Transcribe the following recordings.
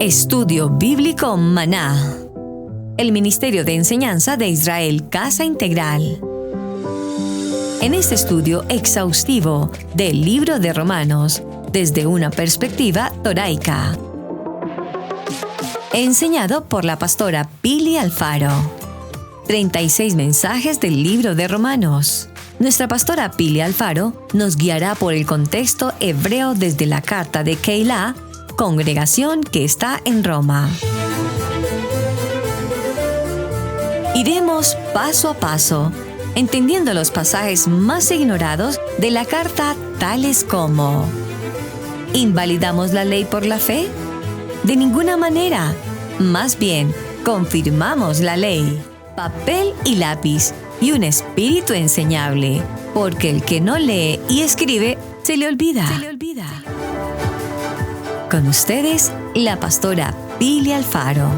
Estudio Bíblico Maná. El Ministerio de Enseñanza de Israel Casa Integral. En este estudio exhaustivo del libro de Romanos, desde una perspectiva toraica. Enseñado por la pastora Pili Alfaro. 36 mensajes del libro de Romanos. Nuestra pastora Pili Alfaro nos guiará por el contexto hebreo desde la carta de Keilah, congregación que está en Roma. Iremos paso a paso, entendiendo los pasajes más ignorados de la carta, tales como: ¿invalidamos la ley por la fe? De ninguna manera. Más bien, confirmamos la ley. Papel y lápiz y un espíritu enseñable, porque el que no lee y escribe, se le olvida. Con ustedes, la pastora Pili Alfaro.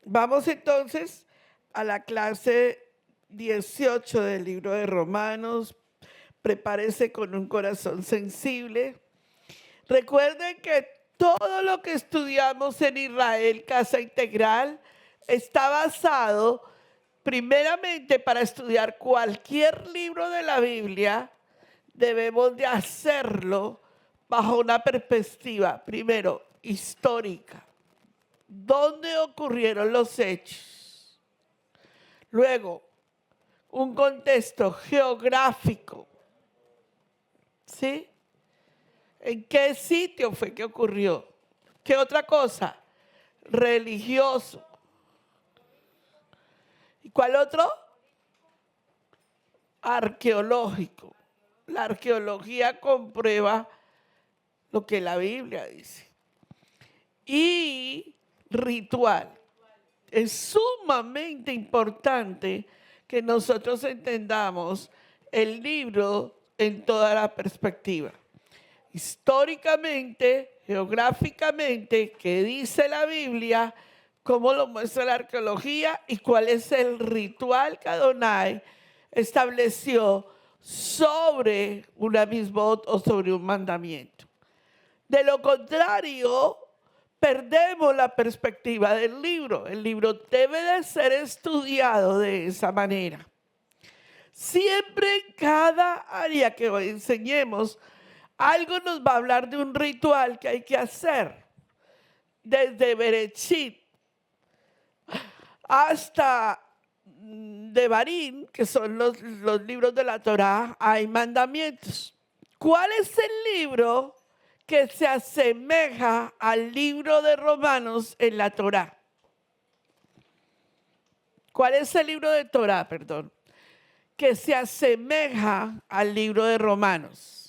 Vamos entonces a la clase 18 del libro de Romanos. Prepárese con un corazón sensible. Recuerden que todo lo que estudiamos en Israel Casa Integral está basado, primeramente, para estudiar cualquier libro de la Biblia, debemos de hacerlo bajo una perspectiva, primero, histórica. ¿Dónde ocurrieron los hechos? Luego, un contexto geográfico. ¿Sí? ¿En qué sitio fue que ocurrió? ¿Qué otra cosa? Religioso. ¿Y cuál otro? Arqueológico. La arqueología comprueba lo que la Biblia dice. Y ritual. Es sumamente importante que nosotros entendamos el libro en toda la perspectiva. Históricamente, geográficamente, ¿qué dice la Biblia? ¿Cómo lo muestra la arqueología? ¿Y cuál es el ritual que Adonai estableció sobre una misbot o sobre un mandamiento? De lo contrario, perdemos la perspectiva del libro. El libro debe de ser estudiado de esa manera. Siempre en cada área que hoy enseñemos, algo nos va a hablar de un ritual que hay que hacer. Desde Bereshit hasta Devarim, que son los libros de la Torá, hay mandamientos. ¿Cuál es el libro que se asemeja al libro de Romanos en la Torá? ¿Cuál es el libro de Torá, perdón? Que se asemeja al libro de Romanos.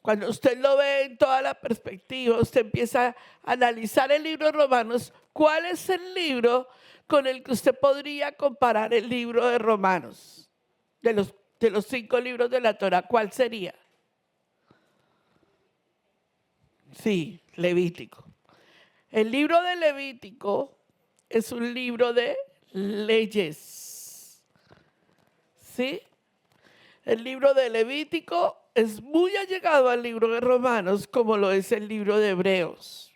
Cuando usted lo ve en toda la perspectiva, usted empieza a analizar el libro de Romanos. ¿Cuál es el libro con el que usted podría comparar el libro de Romanos? De los 5 libros de la Torá, ¿cuál sería? Sí, Levítico. El libro de Levítico es un libro de leyes. ¿Sí? El libro de Levítico es muy allegado al libro de Romanos, como lo es el libro de Hebreos.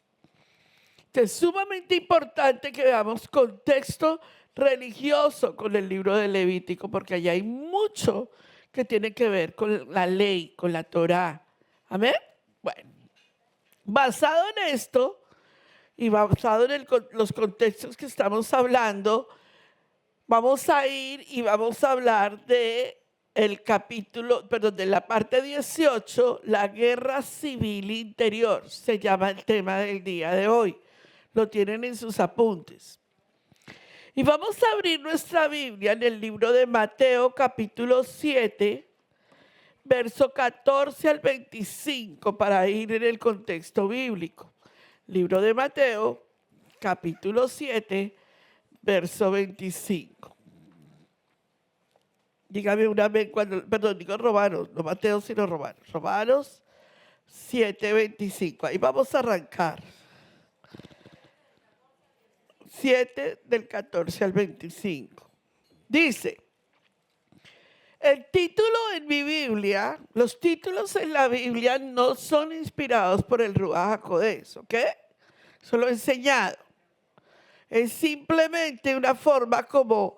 Es sumamente importante que veamos contexto religioso con el libro de Levítico, porque allá hay mucho que tiene que ver con la ley, con la Torá. ¿Amén? Bueno, basado en esto y basado en los contextos que estamos hablando, vamos a ir y vamos a hablar de de la parte 18, la guerra civil interior, se llama el tema del día de hoy. Lo tienen en sus apuntes. Y vamos a abrir nuestra Biblia en el libro de Mateo, capítulo 7, verso 14 al 25, para ir en el contexto bíblico. Libro de Mateo, capítulo 7, verso 25. Dígame una vez digo Romanos, no Mateo, sino Romanos. Romanos 7:25. Ahí vamos a arrancar. 7 del 14 al 25. Dice: El título en mi Biblia, los títulos en la Biblia no son inspirados por el Ruach HaKodesh, ¿ok? Eso lo he enseñado. Es simplemente una forma como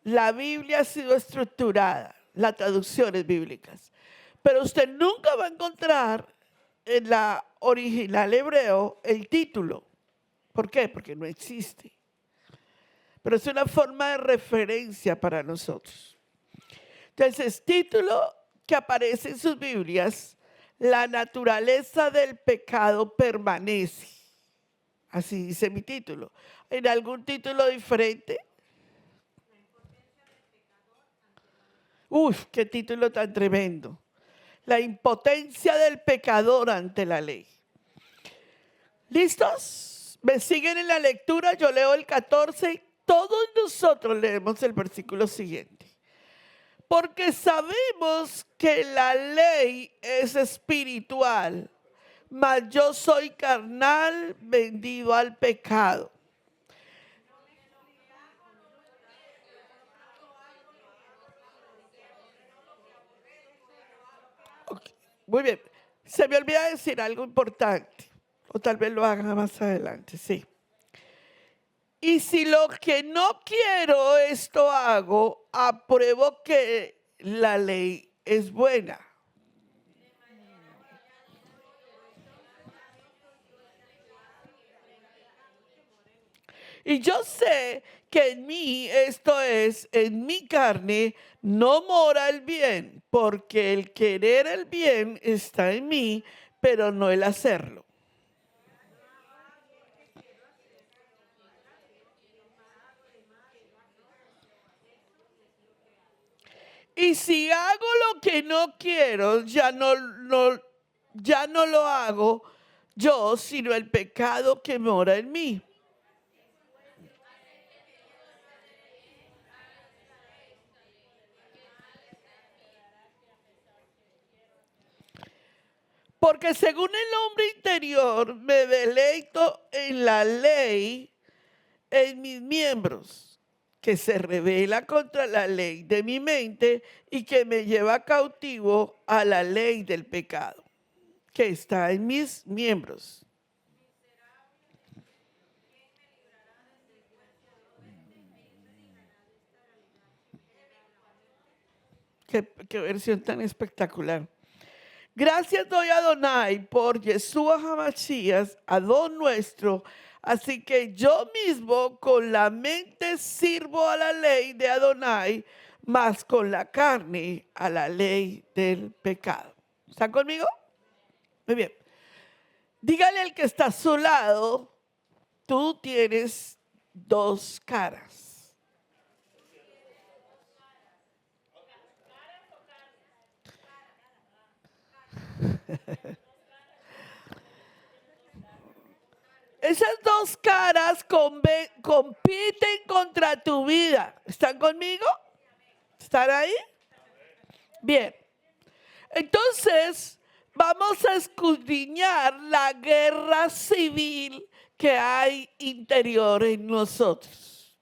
la Biblia ha sido estructurada, las traducciones bíblicas. Pero usted nunca va a encontrar en la original hebreo el título. ¿Por qué? Porque no existe. Pero es una forma de referencia para nosotros. Entonces, título que aparece en sus Biblias: la naturaleza del pecado permanece. Así dice mi título. ¿En algún título diferente? Uf, qué título tan tremendo. La impotencia del pecador ante la ley. ¿Listos? ¿Me siguen en la lectura? Yo leo el 14 y todos nosotros leemos el versículo siguiente. Porque sabemos que la ley es espiritual, mas yo soy carnal, vendido al pecado. Okay, muy bien. Se me olvida decir algo importante, o tal vez lo haga más adelante, sí. Y si lo que no quiero esto hago, apruebo que la ley es buena. Y yo sé que en mí, esto es, en mi carne, no mora el bien, porque el querer el bien está en mí, pero no el hacerlo. Y si hago lo que no quiero, ya no lo hago yo, sino el pecado que mora en mí. Porque según el hombre interior me deleito en la ley en mis miembros, que se revela contra la ley de mi mente y que me lleva cautivo a la ley del pecado, que está en mis miembros. Qué versión tan espectacular. Gracias doy a Adonai por Yeshua HaMashiach, Adón nuestro. Así que yo mismo con la mente sirvo a la ley de Adonai, mas con la carne a la ley del pecado. ¿Están conmigo? Muy bien. Dígale al que está a su lado, tú tienes dos caras. Esas dos caras compiten contra tu vida. ¿Están conmigo? ¿Están ahí? Bien. Entonces, vamos a escudriñar la guerra civil que hay interior en nosotros.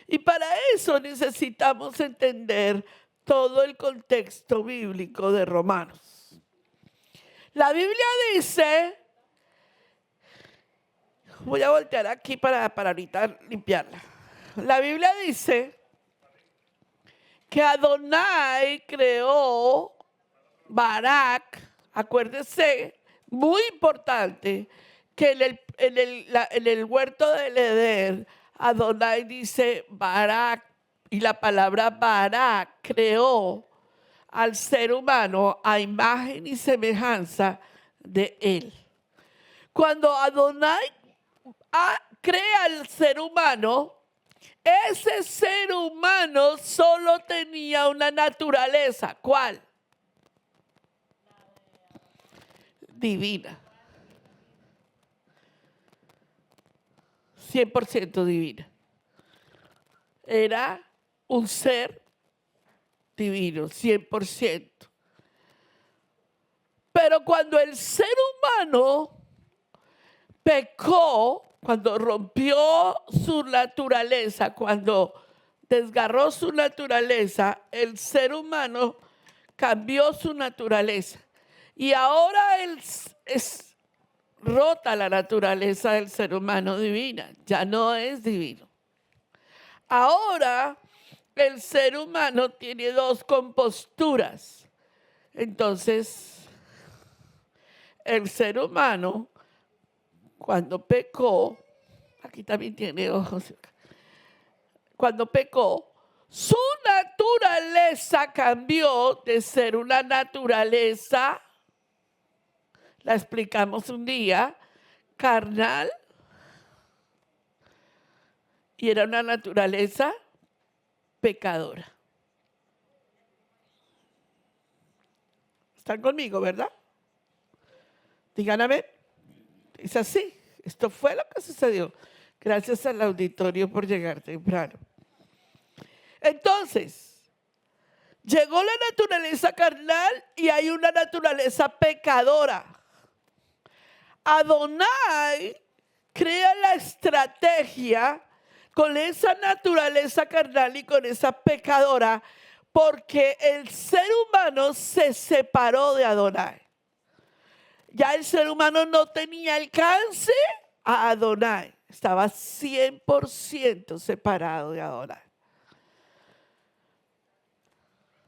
Y para eso necesitamos entender todo el contexto bíblico de Romanos. La Biblia dice, voy a voltear aquí para ahorita limpiarla. La Biblia dice que Adonai creó Barak, acuérdese, muy importante, que en el huerto del Edén, Adonai dice Barak, y la palabra Barak creó al ser humano a imagen y semejanza de él. Cuando Adonai crea al ser humano, ese ser humano solo tenía una naturaleza. ¿Cuál? Divina. 100% divina. Era un ser divino, 100%. Pero cuando el ser humano pecó, cuando rompió su naturaleza, cuando desgarró su naturaleza, el ser humano cambió su naturaleza. Y ahora es rota la naturaleza del ser humano divina, ya no es divino. Ahora el ser humano tiene dos composturas. Entonces, el ser humano, cuando pecó, aquí también tiene ojos, cuando pecó, su naturaleza cambió de ser una naturaleza, la explicamos un día, carnal, y era una naturaleza pecadora. ¿Están conmigo, verdad? Digan amén. Es así. Esto fue lo que sucedió. Gracias al auditorio por llegar temprano. Entonces, llegó la naturaleza carnal y hay una naturaleza pecadora. Adonai crea la estrategia con esa naturaleza carnal y con esa pecadora, porque el ser humano se separó de Adonai. Ya el ser humano no tenía alcance a Adonai. Estaba 100% separado de Adonai.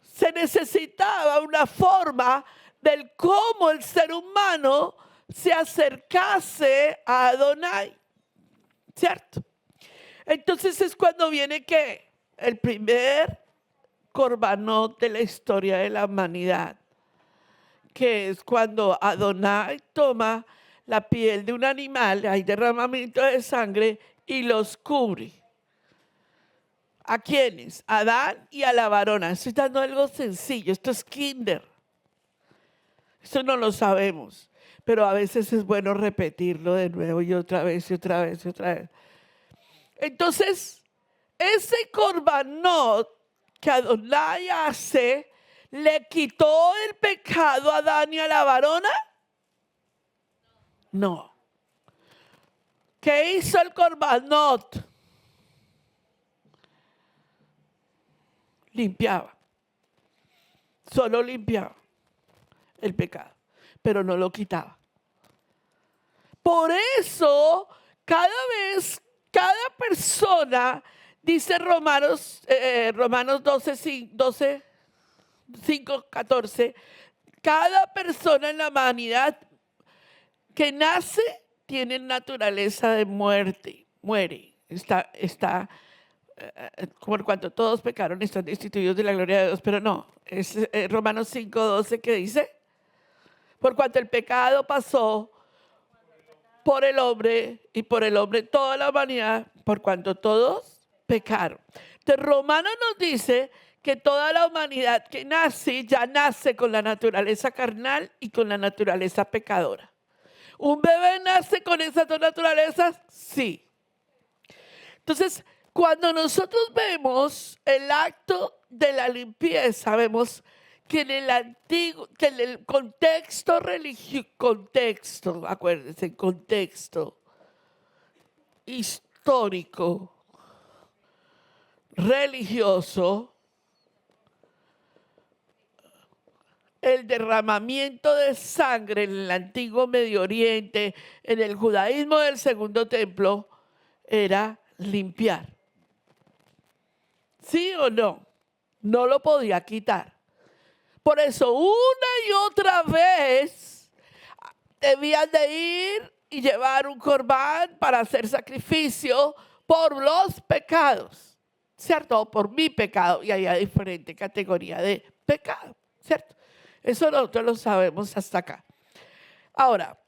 Se necesitaba una forma del cómo el ser humano se acercase a Adonai. ¿Cierto? Entonces es cuando viene ¿qué? El primer corbanot de la historia de la humanidad, que es cuando Adonai toma la piel de un animal, hay derramamiento de sangre y los cubre. ¿A quiénes? A Adán y a la varona. Estoy dando algo sencillo, esto es kinder. Esto no lo sabemos, pero a veces es bueno repetirlo de nuevo y otra vez y otra vez y otra vez. Entonces, ese corbanot que Adonai hace, ¿le quitó el pecado a Adán y a la varona? No. ¿Qué hizo el corbanot? Limpiaba. Solo limpiaba el pecado, pero no lo quitaba. Por eso, cada persona, dice Romanos 12, 5, 14, cada persona en la humanidad que nace tiene naturaleza de muerte, muere, está por cuanto todos pecaron, están destituidos de la gloria de Dios, pero no, es Romanos 5, 12 que dice, por cuanto el pecado pasó por el hombre y por el hombre toda la humanidad, por cuanto todos pecaron. Entonces Romanos nos dice que toda la humanidad que nace, ya nace con la naturaleza carnal y con la naturaleza pecadora. ¿Un bebé nace con esas dos naturalezas? Sí. Entonces, cuando nosotros vemos el acto de la limpieza, vemos que en el antiguo, que en el contexto religioso, acuérdense, contexto histórico, religioso, el derramamiento de sangre en el antiguo Medio Oriente, en el judaísmo del Segundo Templo, era limpiar. ¿Sí o no? No lo podía quitar. Por eso una y otra vez debían de ir y llevar un corbán para hacer sacrificio por los pecados, ¿cierto? Por mi pecado. Y hay diferente categoría de pecado, ¿cierto? Eso nosotros lo sabemos hasta acá. Ahora,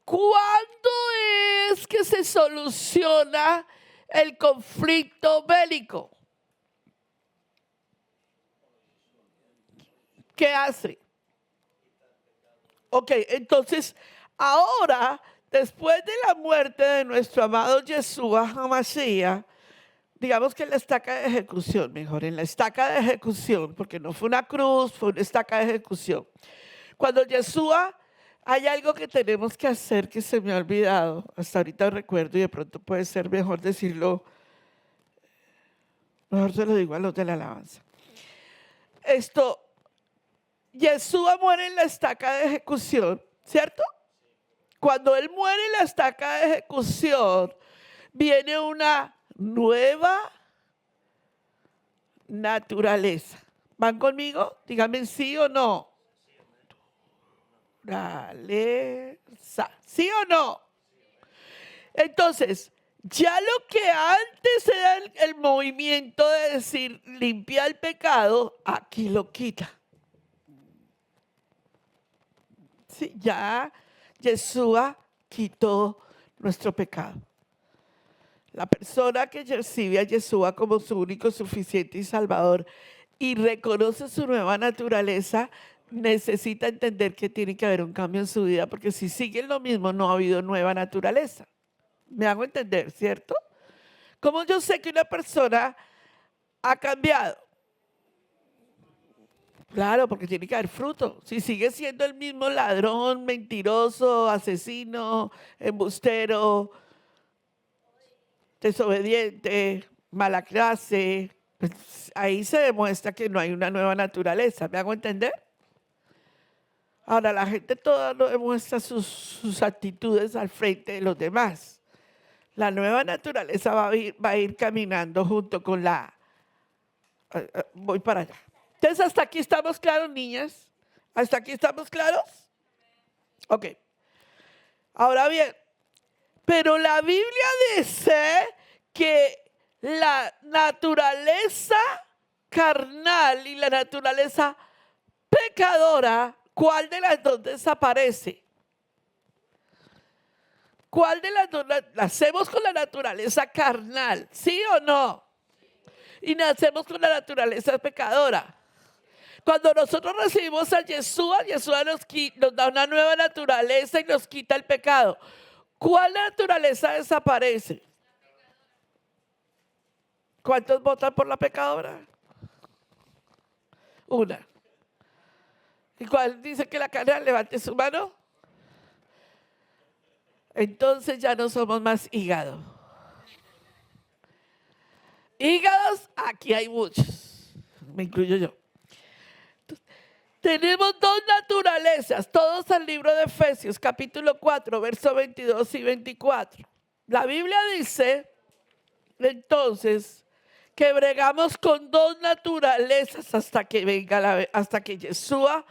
¿cuándo es que se soluciona el conflicto bélico? ¿Qué hace? Ok, entonces, ahora, después de la muerte de nuestro amado Yeshua HaMashiach, digamos que en la estaca de ejecución, mejor, en la estaca de ejecución, porque no fue una cruz, fue una estaca de ejecución. Cuando Yeshua, hay algo que tenemos que hacer que se me ha olvidado, hasta ahorita recuerdo y de pronto puede ser mejor decirlo Mejor se lo digo a los de la alabanza. Yeshua muere en la estaca de ejecución, ¿cierto? Cuando él muere en la estaca de ejecución, viene una nueva naturaleza. ¿Van conmigo? Díganme sí o no. Naturaleza. ¿Sí o no? Entonces, ya lo que antes era el movimiento de decir limpia el pecado, aquí lo quita. Sí, ya Yeshua quitó nuestro pecado. La persona que recibe a Yeshua como su único, suficiente y salvador y reconoce su nueva naturaleza, necesita entender que tiene que haber un cambio en su vida, porque si sigue lo mismo, no ha habido nueva naturaleza. ¿Me hago entender, cierto? ¿Cómo yo sé que una persona ha cambiado? Claro, porque tiene que haber fruto. Si sigue siendo el mismo ladrón, mentiroso, asesino, embustero, desobediente, mala clase, pues ahí se demuestra que no hay una nueva naturaleza. ¿Me hago entender? Ahora, la gente toda no demuestra sus actitudes al frente de los demás. La nueva naturaleza va a ir caminando junto con la... voy para allá. Entonces, ¿hasta aquí estamos claros, niñas? ¿Hasta aquí estamos claros? Ok. Ahora bien, pero la Biblia dice que la naturaleza carnal y la naturaleza pecadora, ¿cuál de las dos desaparece? ¿Cuál de las dos nacemos con la naturaleza carnal? ¿Sí o no? Y nacemos con la naturaleza pecadora. Cuando nosotros recibimos a Yeshua, Yeshua nos da una nueva naturaleza y nos quita el pecado. ¿Cuál naturaleza desaparece? ¿Cuántos votan por la pecadora? Una. ¿Y cuál dice que la carne levante su mano? Entonces ya no somos más hígado. Hígados, aquí hay muchos. Me incluyo yo. Tenemos dos naturalezas, todos al libro de Efesios, capítulo 4, versos 22 y 24. La Biblia dice, entonces, que bregamos con dos naturalezas hasta que Yeshua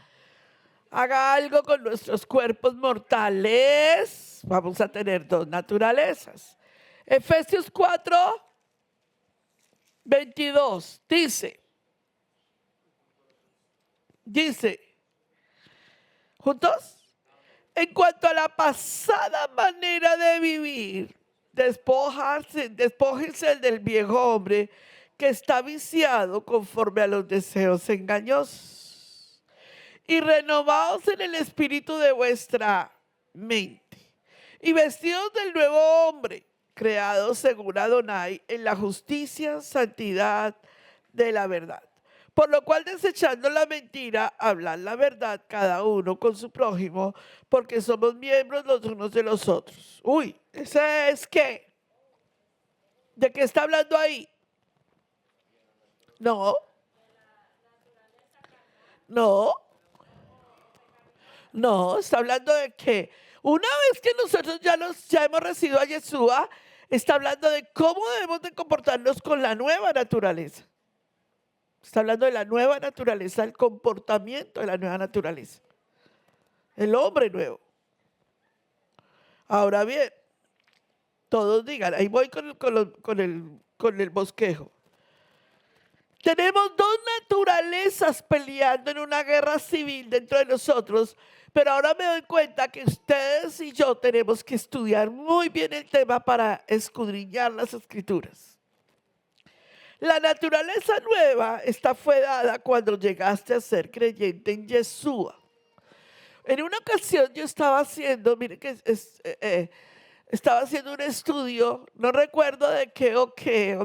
haga algo con nuestros cuerpos mortales. Vamos a tener dos naturalezas. Efesios 4, 22 dice, ¿juntos? En cuanto a la pasada manera de vivir, despójense del viejo hombre que está viciado conforme a los deseos engañosos y renovaos en el espíritu de vuestra mente y vestidos del nuevo hombre, creado según Adonai en la justicia, santidad de la verdad. Por lo cual, desechando la mentira, hablar la verdad cada uno con su prójimo, porque somos miembros los unos de los otros. Uy, ¿ese es qué? ¿De qué está hablando ahí? No. Está hablando de que una vez que nosotros ya hemos recibido a Yeshua, está hablando de cómo debemos de comportarnos con la nueva naturaleza. Está hablando de la nueva naturaleza, el comportamiento de la nueva naturaleza. El hombre nuevo. Ahora bien, todos digan, ahí voy con el bosquejo. Tenemos dos naturalezas peleando en una guerra civil dentro de nosotros, pero ahora me doy cuenta que ustedes y yo tenemos que estudiar muy bien el tema para escudriñar las escrituras. La naturaleza nueva fue dada cuando llegaste a ser creyente en Yeshua. En una ocasión yo estaba haciendo, miren que estaba haciendo un estudio, no recuerdo de qué o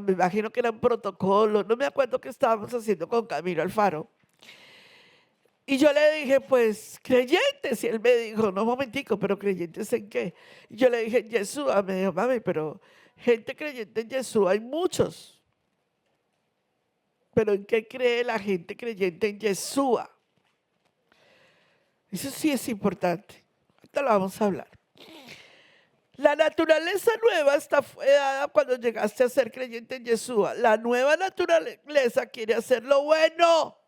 me imagino que era un protocolo, no me acuerdo qué estábamos haciendo con Camilo Alfaro. Y yo le dije, pues, creyentes. Y él me dijo, no, un momentico, pero ¿creyentes en qué? Y yo le dije, en Yeshua. Me dijo, mami, pero gente creyente en Yeshua hay muchos. Pero ¿en qué cree la gente creyente en Yeshua? Eso sí es importante. Ahorita lo vamos a hablar. La naturaleza nueva fue dada cuando llegaste a ser creyente en Yeshua. La nueva naturaleza quiere hacer lo bueno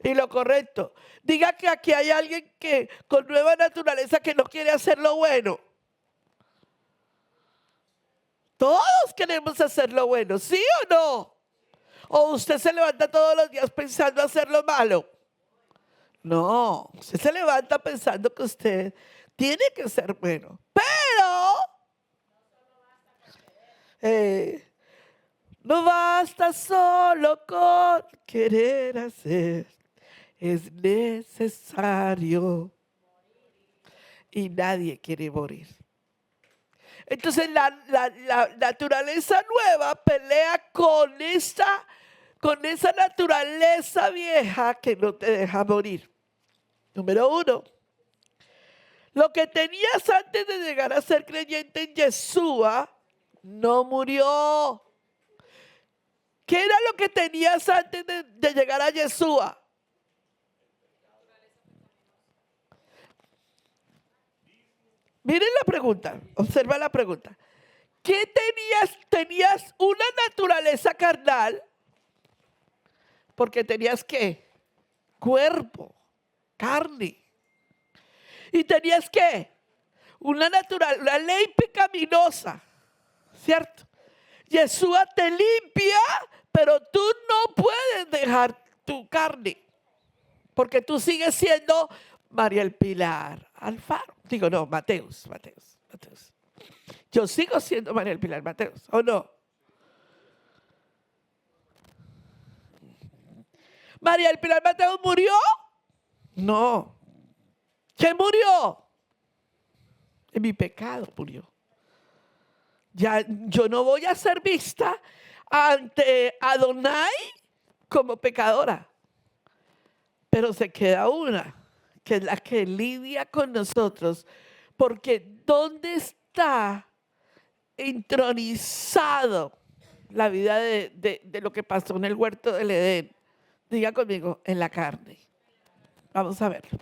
y lo correcto. Diga que aquí hay alguien que con nueva naturaleza que no quiere hacer lo bueno. Todos queremos hacer lo bueno, ¿sí o no? ¿O usted se levanta todos los días pensando hacer lo malo? No, usted se levanta pensando que usted tiene que ser bueno. Pero no basta solo con querer hacer, es necesario. Y nadie quiere morir. Entonces la naturaleza nueva pelea con esa naturaleza vieja que no te deja morir. Número 1. Lo que tenías antes de llegar a ser creyente en Yeshua no murió. ¿Qué era lo que tenías antes de llegar a Yeshua? Miren la pregunta, observa la pregunta. ¿Qué tenías? Tenías una naturaleza carnal, porque tenías ¿qué? Cuerpo, carne. Y tenías ¿qué? Una ley pecaminosa, ¿cierto? Yeshua te limpia, pero tú no puedes dejar tu carne, porque tú sigues siendo María El Pilar Alfaro. Digo, no, Mateus. Yo sigo siendo María El Pilar Mateus, ¿o no? ¿María El Pilar Mateus murió? No. ¿Quién murió? En mi pecado murió. Ya yo no voy a ser vista ante Adonai como pecadora. Pero se queda una, que es la que lidia con nosotros. Porque ¿dónde está entronizado la vida de lo que pasó en el huerto del Edén? Diga conmigo, en la carne. Vamos a verlo.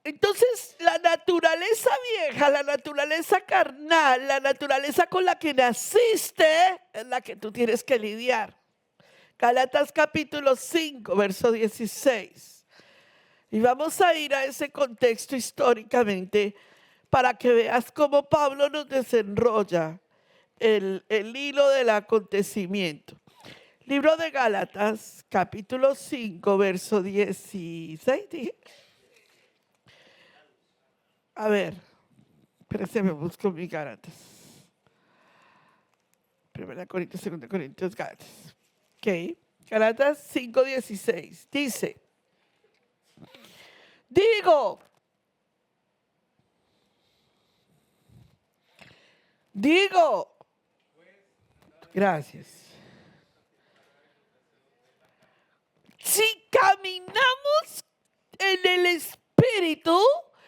Entonces, la naturaleza vieja, la naturaleza carnal, la naturaleza con la que naciste, es la que tú tienes que lidiar. Gálatas capítulo 5, verso 16. Y vamos a ir a ese contexto históricamente para que veas cómo Pablo nos desenrolla el hilo del acontecimiento. Libro de Gálatas, capítulo 5, verso 16, dije. A ver, espérense, me busco mi Gálatas. 1 Corintios, 2 Corintios, Gálatas. Ok, Gálatas 5, 16. Digo, gracias. Si caminamos en el Espíritu,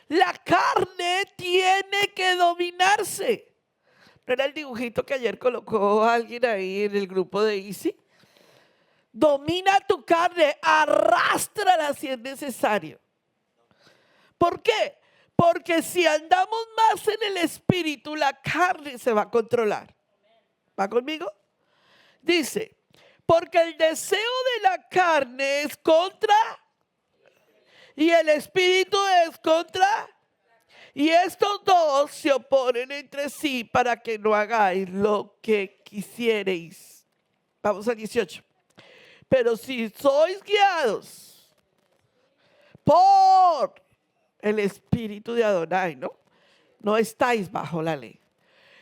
la carne tiene que dominarse. ¿No era el dibujito que ayer colocó alguien ahí en el grupo de Easy? Domina tu carne, arrástrala si es necesario. ¿Por qué? Porque si andamos más en el Espíritu, la carne se va a controlar. ¿Va conmigo? Dice, porque el deseo de la carne es contra y el Espíritu es contra. Y estos dos se oponen entre sí para que no hagáis lo que quisierais. Vamos a 18. Pero si sois guiados por el Espíritu de Adonai, no estáis bajo la ley.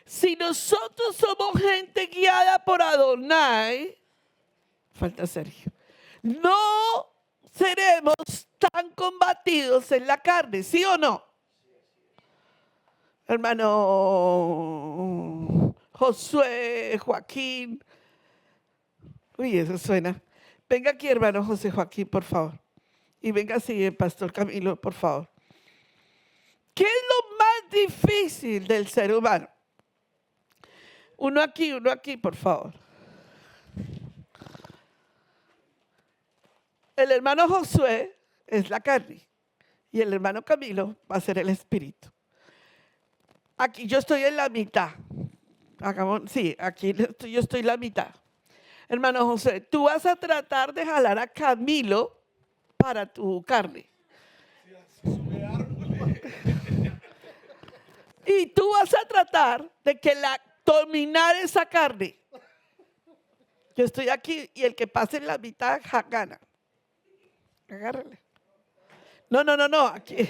Si nosotros somos gente guiada por Adonai, falta Sergio, no seremos tan combatidos en la carne, ¿sí o no? Hermano Josué, Joaquín. Uy, eso suena. Venga aquí, hermano José Joaquín, por favor. Y venga así, Pastor Camilo, por favor. ¿Qué es lo más difícil del ser humano? Uno aquí, por favor. el hermano Josué es la carne y el hermano Camilo va a ser el espíritu. Aquí yo estoy en la mitad. Aquí yo estoy en la mitad. Hermano José, tú vas a tratar de jalar a Camilo para tu carne. Y tú vas a tratar de que dominar esa carne. Yo estoy aquí y el que pase en la mitad gana. Agárrale. No, aquí.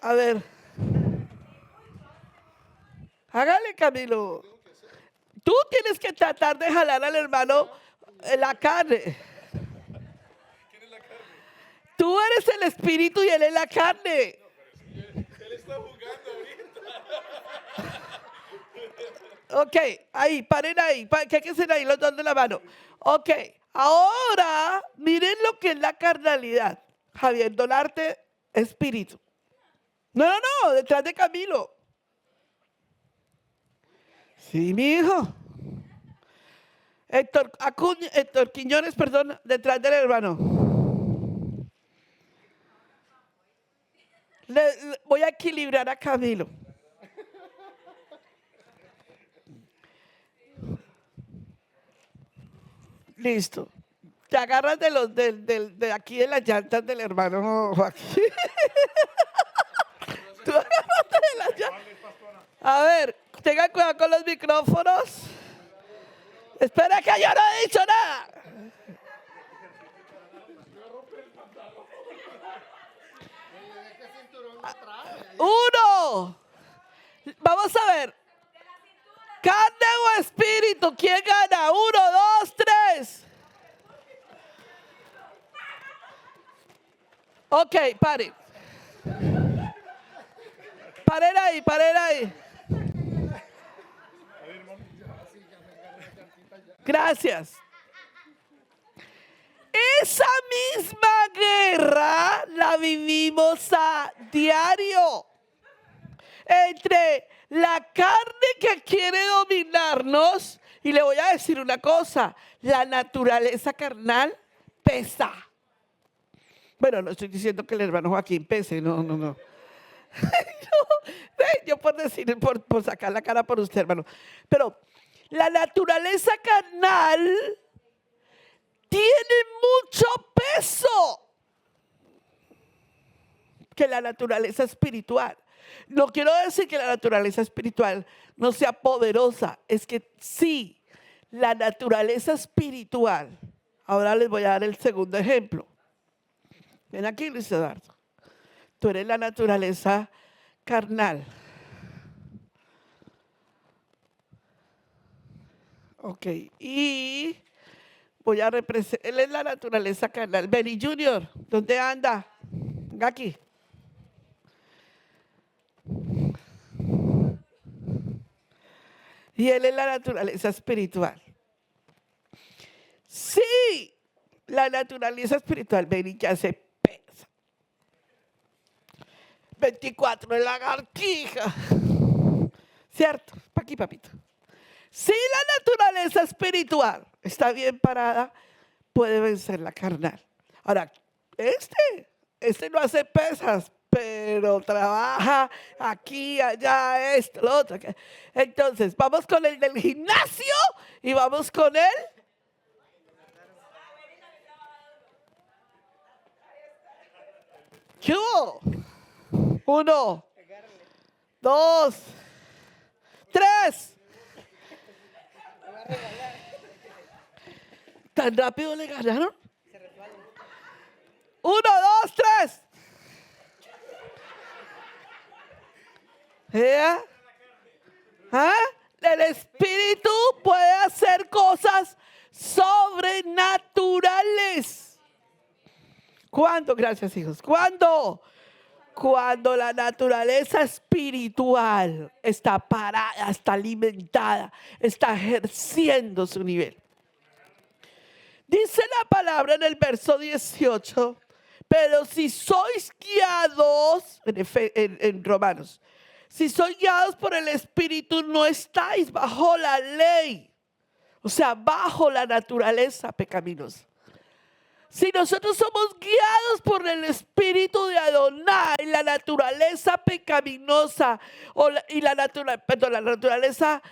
A ver. Hágale, Camilo. Tú tienes que tratar de jalar al hermano la carne. Tú eres el espíritu y él es la carne. Él está jugando ahorita. Ok, ahí, paren ahí. ¿Qué hay que hacer ahí? Los dos de la mano. Ok, ahora miren lo que es la carnalidad. Javier Dolarte, espíritu. No, detrás de Camilo. Sí, mi hijo. Héctor Quiñones, perdón, detrás del hermano. Voy a equilibrar a Camilo. Listo. Te agarras de los de aquí de las llantas del hermano Joaquín. Tú agárrate de las llantas. A ver, tengan cuidado con los micrófonos. Espera que yo no he dicho nada. Uno. Vamos a ver. ¿Carne o espíritu? ¿Quién gana? 1, 2, 3. Ok, paren. Paren ahí. Gracias. Esa misma guerra la vivimos a diario. Entre la carne que quiere dominarnos, y le voy a decir una cosa, la naturaleza carnal pesa. Bueno, no estoy diciendo que el hermano Joaquín pese, no. Yo por decir, por sacar la cara por usted, hermano. Pero la naturaleza carnal tiene mucho peso que la naturaleza espiritual. No quiero decir que la naturaleza espiritual no sea poderosa, es que sí, la naturaleza espiritual. Ahora les voy a dar el segundo ejemplo. Ven aquí, Luis Eduardo. Tú eres la naturaleza carnal. Ok, y voy a representar, él es la naturaleza carnal. Benny Junior, ¿dónde anda? Venga aquí. Y él es la naturaleza espiritual. Sí, la naturaleza espiritual, Benny, ya se pesa. 24 de lagartija. ¿Cierto? Pa' aquí, papito. Si la naturaleza espiritual está bien parada, puede vencer la carnal. Ahora, este no hace pesas, pero trabaja aquí, allá, esto, lo otro. Entonces, vamos con el del gimnasio y vamos con él. ¿Qué hubo? 1, 2, 3. ¿Tan rápido le ganaron? 1, 2, 3. El espíritu puede hacer cosas sobrenaturales. ¿Cuándo? Gracias, hijos. ¿Cuándo? Cuando la naturaleza espiritual está parada, está alimentada, está ejerciendo su nivel. Dice la palabra en el verso 18, pero si sois guiados, en Romanos, si sois guiados por el Espíritu, no estáis bajo la ley. O sea, bajo la naturaleza pecaminosa. Si nosotros somos guiados por el espíritu de Adonai, la naturaleza pecaminosa la naturaleza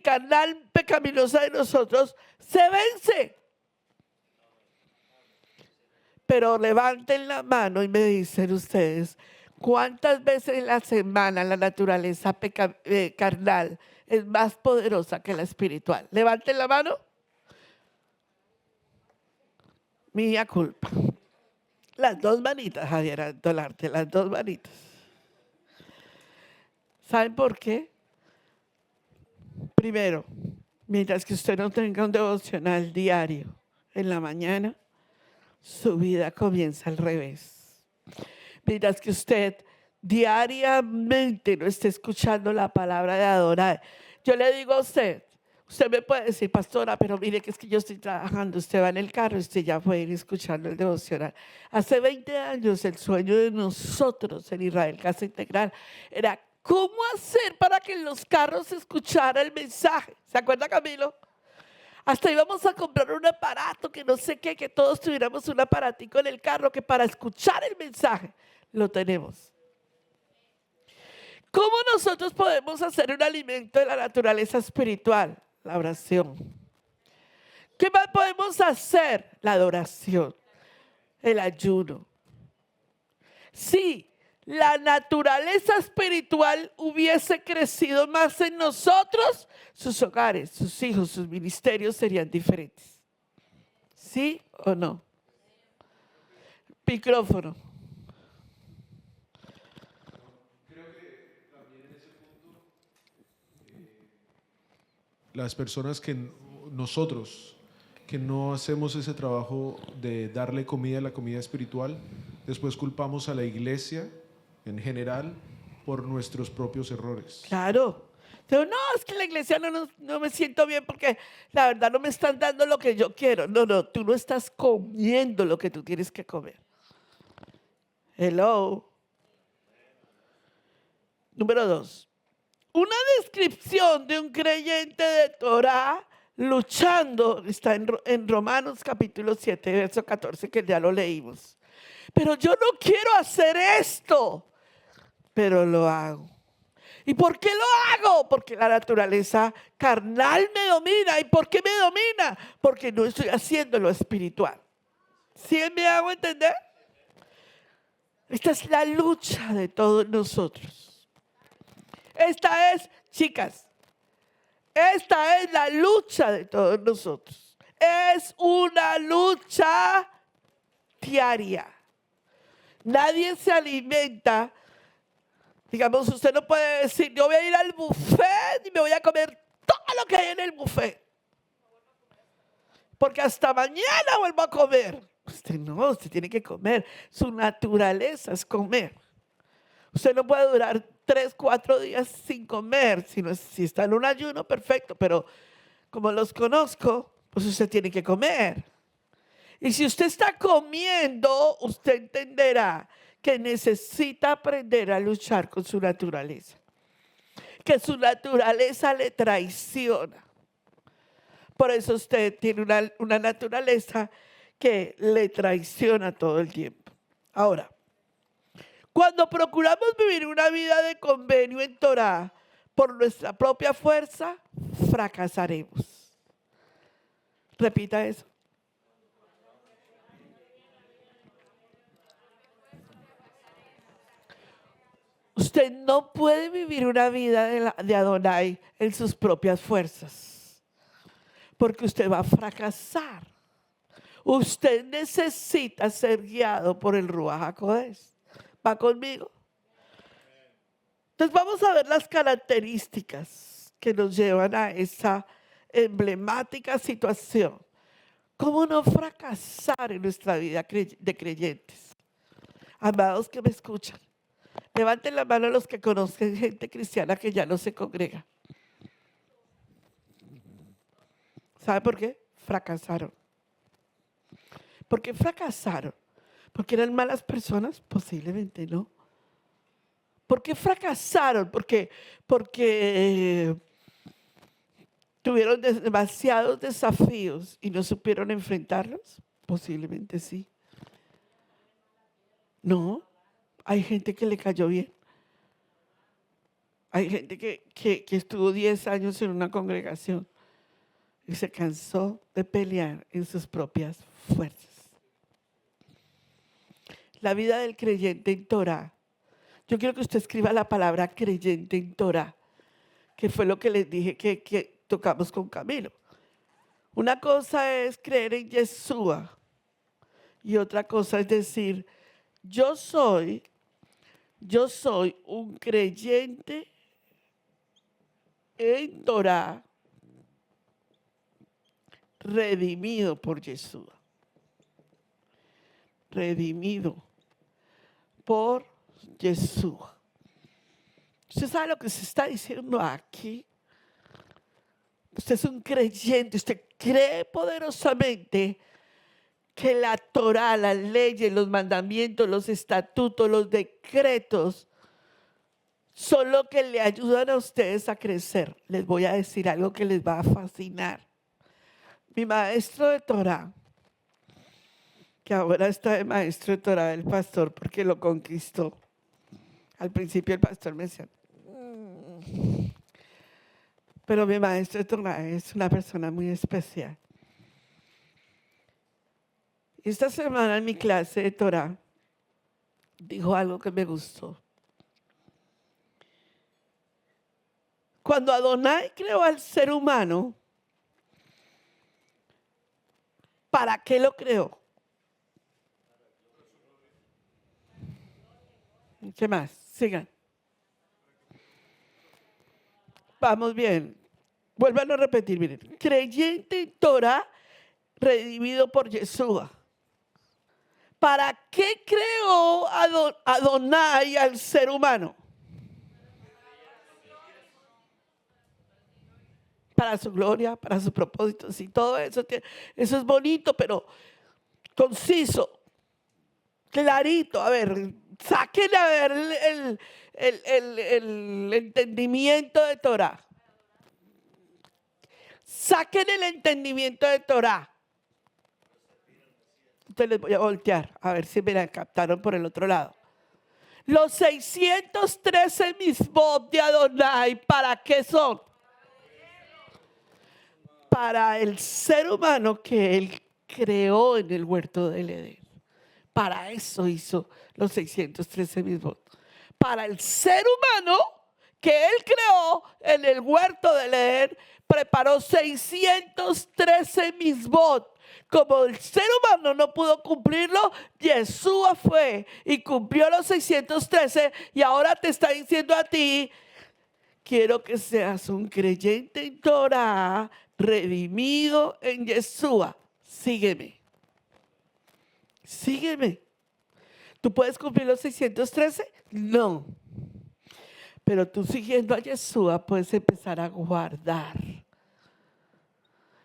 carnal pecaminosa de nosotros se vence. Pero levanten la mano y me dicen ustedes, ¿cuántas veces en la semana la naturaleza carnal es más poderosa que la espiritual? Levanten la mano. Mía culpa. Las dos manitas, Javier Antolarte, las dos manitas. ¿Saben por qué? Primero, mientras que usted no tenga un devocional diario en la mañana, su vida comienza al revés. Mientras que usted diariamente no esté escuchando la palabra de Adonai. Yo le digo a usted me puede decir, pastora, pero mire que es que yo estoy trabajando, usted va en el carro, usted ya puede ir escuchando el devocional. Hace 20 años el sueño de nosotros en Israel Casa Integral era cómo hacer para que en los carros se escuchara el mensaje. ¿Se acuerda, Camilo? Hasta íbamos a comprar un aparato que no sé qué, que todos tuviéramos un aparatico en el carro que para escuchar el mensaje lo tenemos. ¿Cómo nosotros podemos hacer un alimento de la naturaleza espiritual? La oración. ¿Qué más podemos hacer? La adoración, el ayuno. Si la naturaleza espiritual hubiese crecido más en nosotros, sus hogares, sus hijos, sus ministerios serían diferentes. ¿Sí o no? Micrófono. Las personas nosotros que no hacemos ese trabajo de darle comida a la comida espiritual, después culpamos a la iglesia en general por nuestros propios errores. Claro. Pero no, es que la iglesia no me siento bien porque la verdad no me están dando lo que yo quiero. No, tú no estás comiendo lo que tú tienes que comer. Hello. Número 2. Una descripción de un creyente de Torah luchando está en Romanos capítulo 7, verso 14, que ya lo leímos. Pero yo no quiero hacer esto, pero lo hago. ¿Y por qué lo hago? Porque la naturaleza carnal me domina. ¿Y por qué me domina? Porque no estoy haciendo lo espiritual. ¿Sí me hago entender? Esta es la lucha de todos nosotros. Esta es, chicas, esta es la lucha de todos nosotros. Es una lucha diaria. Nadie se alimenta. Digamos, usted no puede decir, yo voy a ir al buffet y me voy a comer todo lo que hay en el buffet. Porque hasta mañana vuelvo a comer. Usted tiene que comer. Su naturaleza es comer. Usted no puede durar 3, 4 días sin comer. Si está en un ayuno, perfecto. Pero como los conozco, pues usted tiene que comer. Y si usted está comiendo, usted entenderá que necesita aprender a luchar con su naturaleza. Que su naturaleza le traiciona. Por eso usted tiene una naturaleza que le traiciona todo el tiempo. Ahora, cuando procuramos vivir una vida de convenio en Torah por nuestra propia fuerza, fracasaremos. Repita eso. Usted no puede vivir una vida de Adonai en sus propias fuerzas, porque usted va a fracasar. Usted necesita ser guiado por el Ruach HaKodesh. ¿Va conmigo? Entonces vamos a ver las características que nos llevan a esa emblemática situación. ¿Cómo no fracasar en nuestra vida de creyentes? Amados que me escuchan, levanten la mano los que conocen gente cristiana que ya no se congrega. ¿Sabe por qué? Fracasaron. ¿Por qué fracasaron? ¿Porque eran malas personas? Posiblemente no. ¿Por qué fracasaron? Porque ¿Tuvieron demasiados desafíos y no supieron enfrentarlos? Posiblemente sí. No, hay gente que le cayó bien. Hay gente que estuvo 10 años en una congregación y se cansó de pelear en sus propias fuerzas. La vida del creyente en Torah. Yo quiero que usted escriba la palabra creyente en Torah, que fue lo que les dije que tocamos con Camilo. Una cosa es creer en Yeshua y otra cosa es decir, yo soy un creyente en Torah, redimido por Yeshua. Redimido por Yeshua. ¿Usted sabe lo que se está diciendo aquí? Usted es un creyente, usted cree poderosamente que la Torah, las leyes, los mandamientos, los estatutos, los decretos son lo que le ayudan a ustedes a crecer. Les voy a decir algo que les va a fascinar. Mi maestro de Torah, que ahora está de maestro de Torah del pastor porque lo conquistó. Al principio el pastor me decía, pero mi maestro de Torah es una persona muy especial. Esta semana en mi clase de Torah dijo algo que me gustó. Cuando Adonai creó al ser humano, ¿para qué lo creó? ¿Qué más? Sigan. Vamos bien. Vuelvan a repetir, miren. Creyente en Torah, redimido por Yeshua. ¿Para qué creó Adonai al ser humano? Para su gloria, para sus propósitos y todo eso. Eso es bonito, pero conciso, clarito. A ver, saquen a ver el entendimiento de Torah. Saquen el entendimiento de Torah. Entonces les voy a voltear, a ver si me la captaron por el otro lado. Los 613 misbot de Adonai, ¿para qué son? Para el ser humano que Él creó en el huerto del Edén. Para eso hizo los 613 misbot. Para el ser humano que Él creó en el huerto del Edén, preparó 613 misbot. Como el ser humano no pudo cumplirlo, Yeshua fue y cumplió los 613 y ahora te está diciendo a ti, quiero que seas un creyente en Torah, redimido en Yeshua. Sígueme. Sígueme. ¿Tú puedes cumplir los 613? No. Pero tú siguiendo a Yeshua puedes empezar a guardar.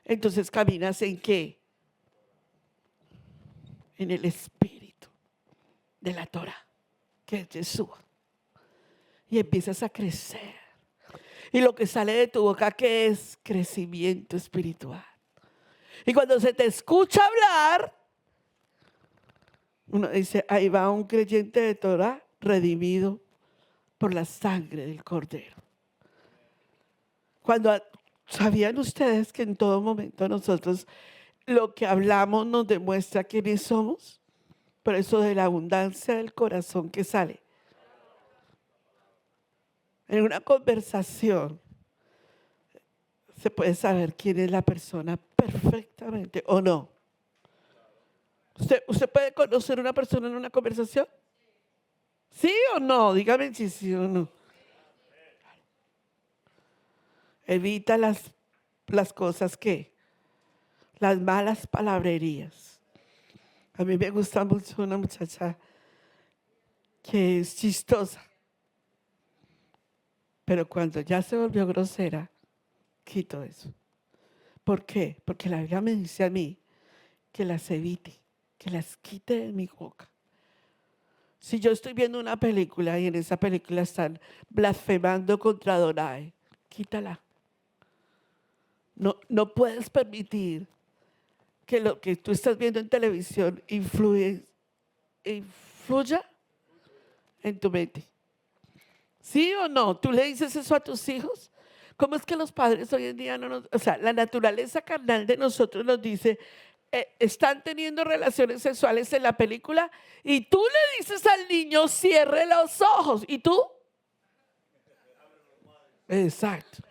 Entonces caminas ¿en qué? En el espíritu de la Torah, que es Yeshua. Y empiezas a crecer. Y lo que sale de tu boca, ¿qué es? Crecimiento espiritual. Y cuando se te escucha hablar, uno dice, ahí va un creyente de Torah redimido por la sangre del Cordero. ¿Sabían ustedes que en todo momento nosotros lo que hablamos nos demuestra quiénes somos? Por eso de la abundancia del corazón que sale. En una conversación se puede saber quién es la persona perfectamente o no. ¿Usted puede conocer a una persona en una conversación? ¿Sí o no? Dígame si sí o no. Evita las cosas que, las malas palabrerías. A mí me gusta mucho una muchacha que es chistosa, pero cuando ya se volvió grosera, quito eso. ¿Por qué? Porque la Biblia me dice a mí que las evite, que las quite de mi boca. Si yo estoy viendo una película y en esa película están blasfemando contra Adonai, quítala. No puedes permitir que lo que tú estás viendo en televisión influya en tu mente. ¿Sí o no? ¿Tú le dices eso a tus hijos? ¿Cómo es que los padres hoy en día la naturaleza carnal de nosotros nos dice, están teniendo relaciones sexuales en la película y tú le dices al niño, cierre los ojos, ¿y tú? Exacto.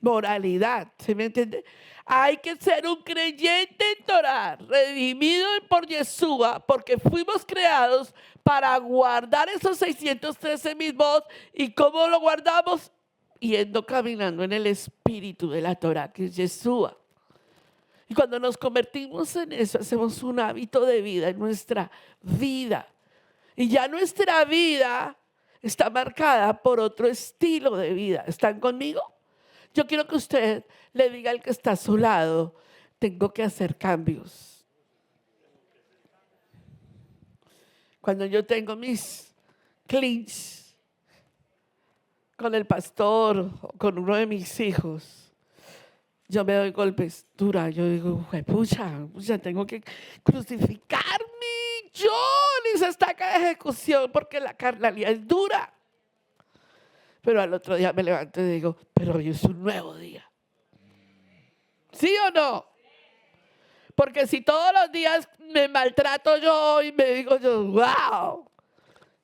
Moralidad, ¿se me entiende? Hay que ser un creyente en Torah, redimido por Yeshua, porque fuimos creados para guardar esos 613 mismos. ¿Y cómo lo guardamos? Yendo caminando en el espíritu de la Torah, que es Yeshua. Y cuando nos convertimos en eso, hacemos un hábito de vida en nuestra vida. Y ya nuestra vida está marcada por otro estilo de vida. ¿Están conmigo? Yo quiero que usted le diga al que está a su lado, tengo que hacer cambios. Cuando yo tengo mis clinch con el pastor o con uno de mis hijos, yo me doy golpes duras. Yo digo, pucha, tengo que crucificarme. Yo ni se estaca de ejecución porque la carnalidad es dura. Pero al otro día me levanto y digo, pero hoy es un nuevo día. ¿Sí o no? Porque si todos los días me maltrato yo y me digo yo, wow.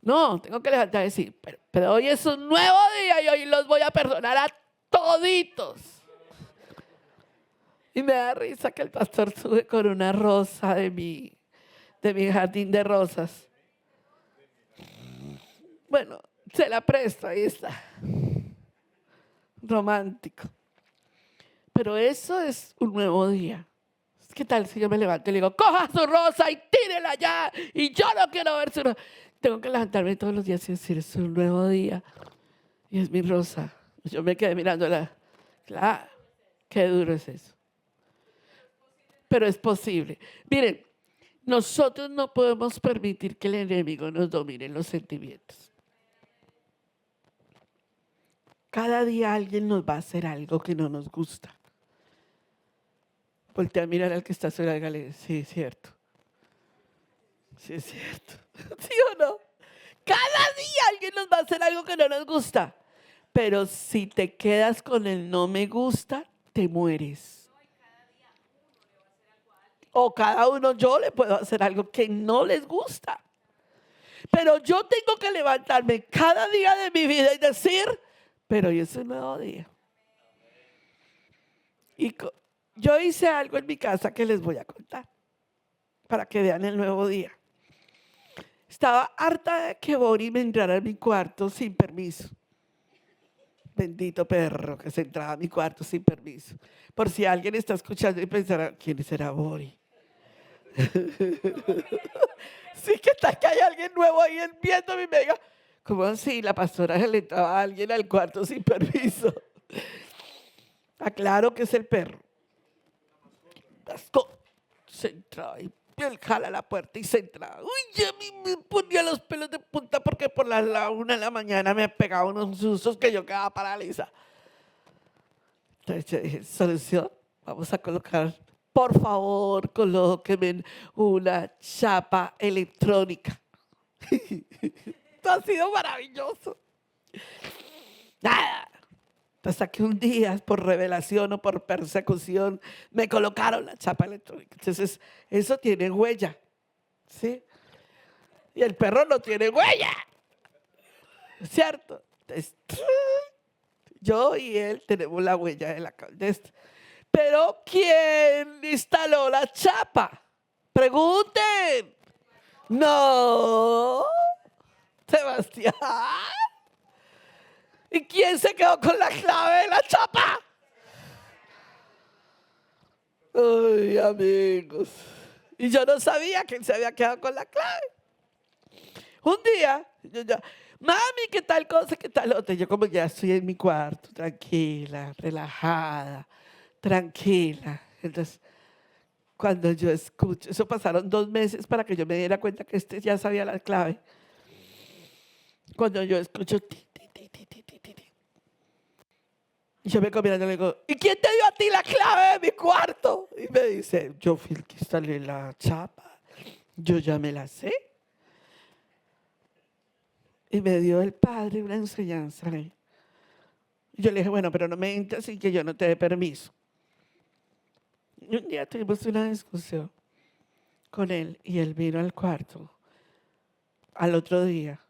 No, tengo que levantar y decir, pero hoy es un nuevo día y hoy los voy a perdonar a toditos. Y me da risa que el pastor sube con una rosa de mi jardín de rosas. Bueno, se la presto, ahí está. Romántico. Pero eso es un nuevo día. ¿Qué tal si yo me levanto y le digo, coja su rosa y tírela ya? Y yo no quiero ver su rosa. Tengo que levantarme todos los días y decir, es un nuevo día. Y es mi rosa. Yo me quedé mirándola. Claro, qué duro es eso. Pero es posible. Miren, nosotros no podemos permitir que el enemigo nos domine los sentimientos. Cada día alguien nos va a hacer algo que no nos gusta. Voltea a mirar al que está sobre la galería. Sí, es cierto. Sí, es cierto. ¿Sí o no? Cada día alguien nos va a hacer algo que no nos gusta. Pero si te quedas con el no me gusta, te mueres. O cada uno yo le puedo hacer algo que no les gusta. Pero yo tengo que levantarme cada día de mi vida y decir, pero hoy es un nuevo día. Y yo hice algo en mi casa que les voy a contar para que vean el nuevo día. Estaba harta de que Bori me entrara a mi cuarto sin permiso. Bendito perro que se entraba a mi cuarto sin permiso. Por si alguien está escuchando y pensará, ¿quién será Bori? Sí, que tal que hay alguien nuevo ahí viéndome y me diga, ¿cómo así? La pastora le entraba a alguien al cuarto sin permiso. Aclaro que es el perro. Se entraba y él jala la puerta y se entraba. Uy, a mí me ponía los pelos de punta porque por la 1 de la mañana me pegaba unos sustos que yo quedaba paralizada. Entonces yo dije, solución, vamos a colocar, por favor, colóquenme una chapa electrónica. Esto ha sido maravilloso. Nada. Hasta que un día, por revelación o por persecución, me colocaron la chapa electrónica. Entonces, eso tiene huella, ¿sí? Y el perro no tiene huella, ¿cierto? Entonces, yo y él tenemos la huella de esto. Pero, ¿quién instaló la chapa? Pregunten. No, Sebastián. ¿Y quién se quedó con la clave de la chapa? Ay, amigos. Y yo no sabía quién se había quedado con la clave. Un día, mami, ¿qué tal cosa, qué tal otra? Yo como ya estoy en mi cuarto, tranquila, relajada, tranquila. Entonces, cuando yo escucho, eso pasaron 2 meses para que yo me diera cuenta que ya sabía la clave. Cuando yo escucho Y yo me quedo mirando y le digo, ¿y quién te dio a ti la clave de mi cuarto? Y me dice, yo fui el que instalé la chapa. Yo ya me la sé. Y me dio el padre una enseñanza. Y yo le dije, bueno, pero no me entres sin que yo no te dé permiso. Y un día tuvimos una discusión con él y él vino al cuarto al otro día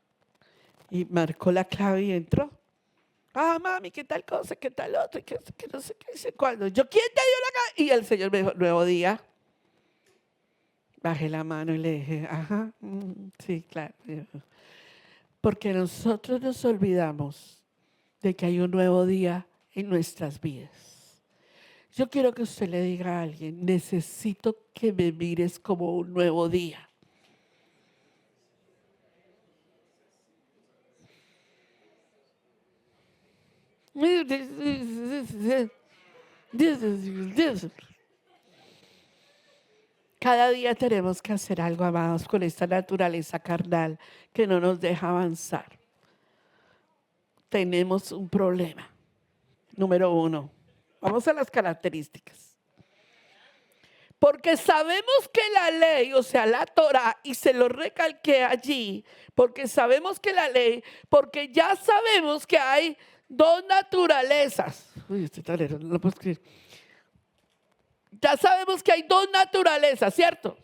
y marcó la clave y entró. Ah, mami, ¿qué tal cosa? ¿Qué tal otra? Que no sé qué dice cuándo. Yo, ¿quién te dio la clave? Y el Señor me dijo, nuevo día. Bajé la mano y le dije, ajá, sí, claro. Porque nosotros nos olvidamos de que hay un nuevo día en nuestras vidas. Yo quiero que usted le diga a alguien, necesito que me mires como un nuevo día. Cada día tenemos que hacer algo, amados, con esta naturaleza carnal que no nos deja avanzar. Tenemos un problema. Número 1. Vamos a las características. Porque sabemos que la ley, o sea, la Torah, y se lo recalqué allí, porque sabemos que la ley, porque ya sabemos que hay dos naturalezas. Uy, este tablero no lo puedo escribir. Ya sabemos que hay dos naturalezas, ¿cierto?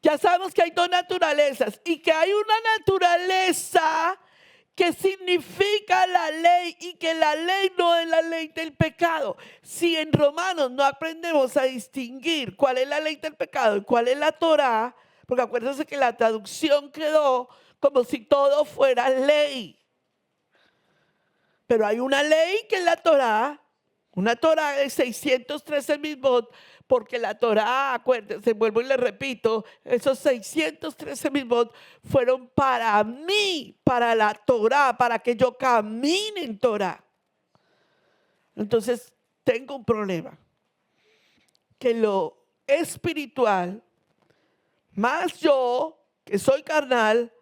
Ya sabemos que hay dos naturalezas y que hay una naturaleza que significa la ley y que la ley no es la ley del pecado. Si en Romanos no aprendemos a distinguir cuál es la ley del pecado y cuál es la Torah, porque acuérdense que la traducción quedó como si todo fuera ley. Pero hay una ley que es la Torah, una Torah de 613 mismot, porque la Torah, acuérdense, vuelvo y le repito, esos 613 mismot fueron para mí, para la Torah, para que yo camine en Torah. Entonces, tengo un problema, que lo espiritual, más yo, que soy carnal,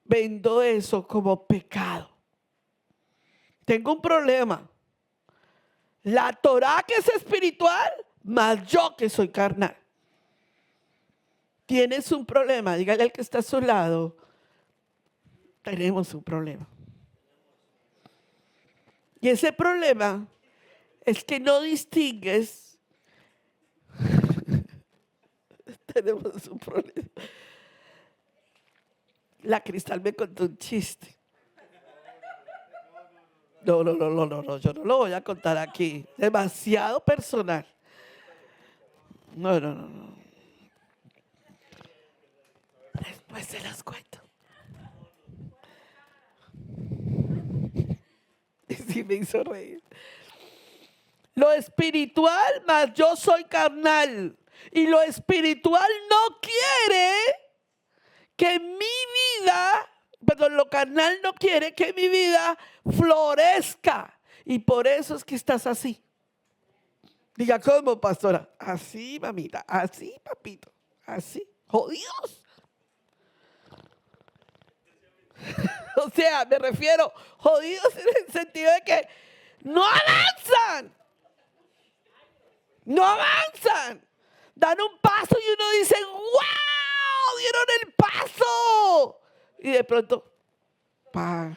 vendo eso como pecado. Tengo un problema. La Torah que es espiritual, más yo que soy carnal. Tienes un problema, dígale al que está a su lado, tenemos un problema. Y ese problema es que no distingues. Tenemos un problema. La Cristal me contó un chiste. No, yo no lo voy a contar aquí. Demasiado personal. No. Después se las cuento. Y sí me hizo reír. Lo espiritual, más yo soy carnal. Y lo espiritual no quiere que mi vida, perdón, lo carnal no quiere que mi vida florezca. Y por eso es que estás así. Diga, ¿cómo, pastora? Así, mamita, así, papito, así, jodidos. O sea, me refiero jodidos en el sentido de que no avanzan. No avanzan. Dan un paso y uno dice, ¡wow! Dieron el paso. Y de pronto, pa.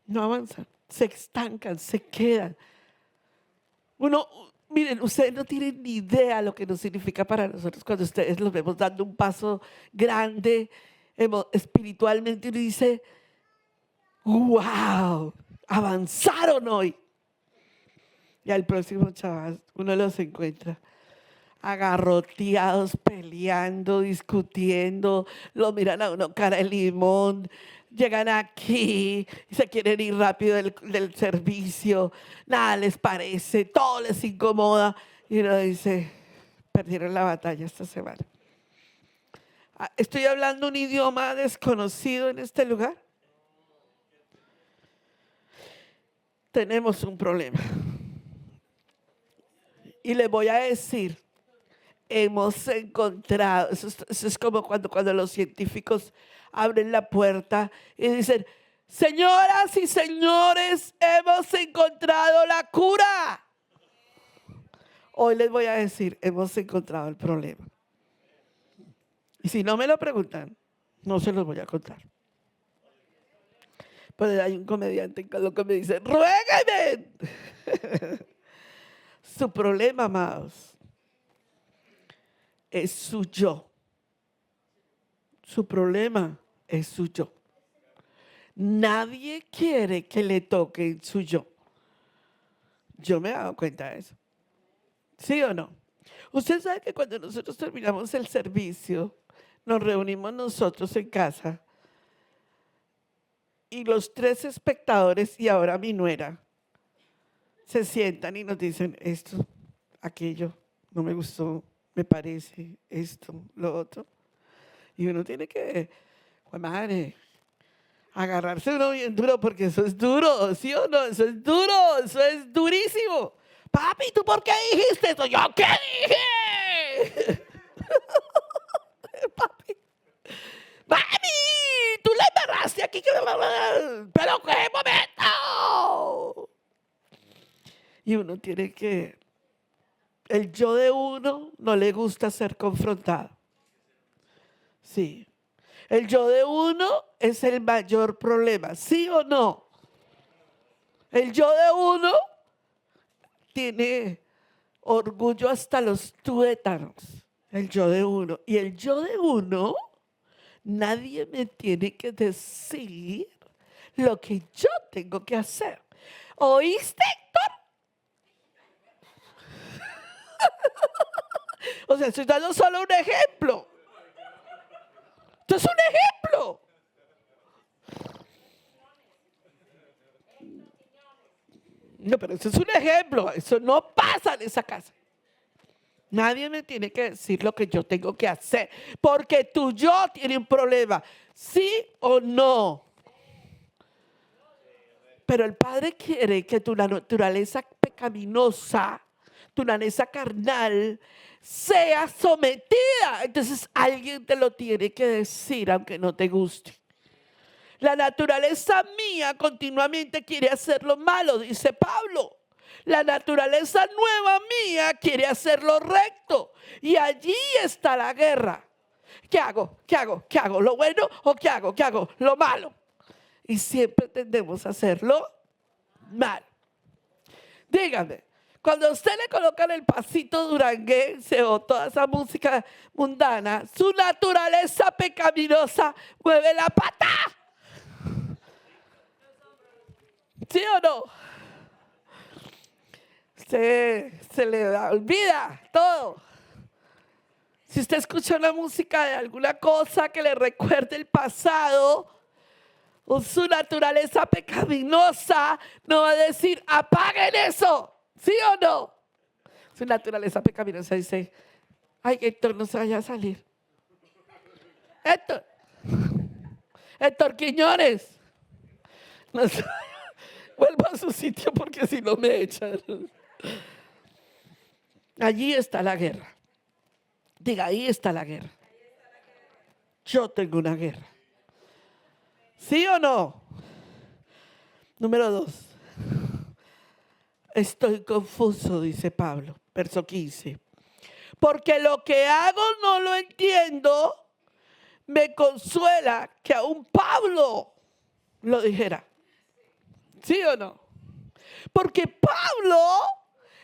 No avanzan, se estancan, se quedan. Miren, ustedes no tienen ni idea lo que nos significa para nosotros cuando ustedes los vemos dando un paso grande espiritualmente y uno dice, ¡wow! Avanzaron hoy. Y al próximo chaval uno los encuentra agarroteados, peleando, discutiendo, lo miran a uno cara de limón, llegan aquí y se quieren ir rápido del servicio, nada les parece, todo les incomoda y uno dice, perdieron la batalla esta semana. ¿Estoy hablando un idioma desconocido en este lugar? Tenemos un problema. Y les voy a decir, hemos encontrado, eso es como cuando los científicos abren la puerta y dicen, señoras y señores, hemos encontrado la cura. Hoy les voy a decir, hemos encontrado el problema. Y si no me lo preguntan, no se los voy a contar. Pero hay un comediante en Colombia que me dice, ¡ruégame! Su problema, amados, es su yo. Su problema es su yo. Nadie quiere que le toque su yo. Yo me he dado cuenta de eso. ¿Sí o no? Usted sabe que cuando nosotros terminamos el servicio, nos reunimos nosotros en casa y los 3 espectadores y ahora mi nuera se sientan y nos dicen esto, aquello, no me gustó, me parece, esto, lo otro. Y uno tiene que, madre, agarrarse uno bien duro porque eso es duro, ¿sí o no? Eso es duro, eso es durísimo. Papi, ¿tú por qué dijiste esto? ¿Yo qué dije? Papi, mami, tú le embarraste aquí. ¿Pero qué momento? Y uno tiene que, el yo de uno no le gusta ser confrontado. Sí. El yo de uno es el mayor problema, ¿sí o no? El yo de uno tiene orgullo hasta los tuétanos. El yo de uno. Y el yo de uno, nadie me tiene que decir lo que yo tengo que hacer. ¿Oíste, Héctor? O sea, estoy dando solo un ejemplo. Esto es un ejemplo. No, pero eso es un ejemplo. Eso no pasa en esa casa. Nadie me tiene que decir lo que yo tengo que hacer. Porque tu yo tiene un problema. ¿Sí o no? Pero el Padre quiere que tu naturaleza pecaminosa, tu naturaleza carnal, sea sometida. Entonces alguien te lo tiene que decir aunque no te guste. La naturaleza mía continuamente quiere hacer lo malo, dice Pablo. La naturaleza nueva mía quiere hacer lo recto. Y allí está la guerra. ¿Qué hago? ¿Qué hago? ¿Qué hago? ¿Lo bueno o qué hago? ¿Qué hago? Lo malo. Y siempre tendemos a hacerlo mal. Dígame, cuando a usted le colocan el pasito duranguense o toda esa música mundana, su naturaleza pecaminosa mueve la pata. ¿Sí o no? Se le olvida todo. Si usted escucha una música de alguna cosa que le recuerde el pasado, o su naturaleza pecaminosa no va a decir, apaguen eso. ¿Sí o no? Su naturaleza pecaminosa dice, ay, Héctor, no se vaya a salir. Héctor Quiñones, no se vaya. Vuelva a su sitio porque si no me echan. Allí está la guerra. Diga, ahí está la guerra. Yo tengo una guerra. ¿Sí o no? Número 2. Estoy confuso, dice Pablo, verso 15. Porque lo que hago no lo entiendo. Me consuela que aún Pablo lo dijera. ¿Sí o no? Porque Pablo,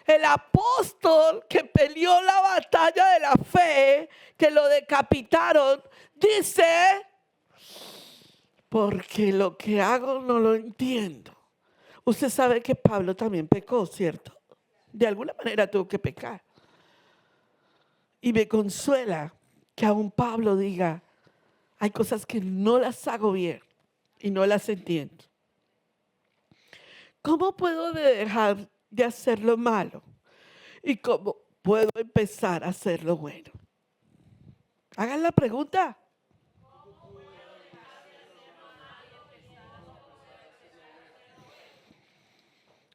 el apóstol que peleó la batalla de la fe, que lo decapitaron, dice, porque lo que hago no lo entiendo. Usted sabe que Pablo también pecó, ¿cierto? De alguna manera tuvo que pecar. Y me consuela que aún Pablo diga, hay cosas que no las hago bien y no las entiendo. ¿Cómo puedo dejar de hacer lo malo? ¿Y cómo puedo empezar a hacer lo bueno? Hagan la pregunta.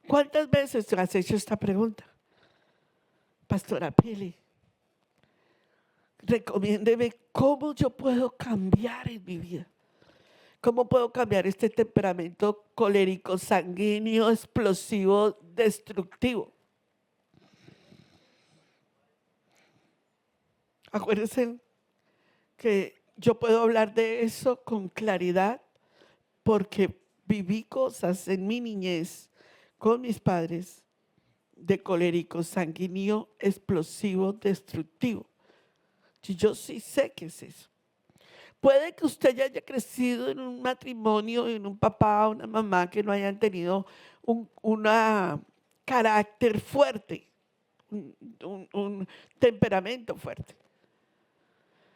¿Cuántas veces has hecho esta pregunta? Pastora Pili, recomiéndeme cómo yo puedo cambiar en mi vida. ¿Cómo puedo cambiar este temperamento colérico, sanguíneo, explosivo, destructivo? Acuérdense que yo puedo hablar de eso con claridad porque viví cosas en mi niñez con mis padres de colérico, sanguíneo, explosivo, destructivo. Y yo sí sé qué es eso. Puede que usted ya haya crecido en un matrimonio, en un papá o una mamá que no hayan tenido un carácter fuerte, un temperamento fuerte.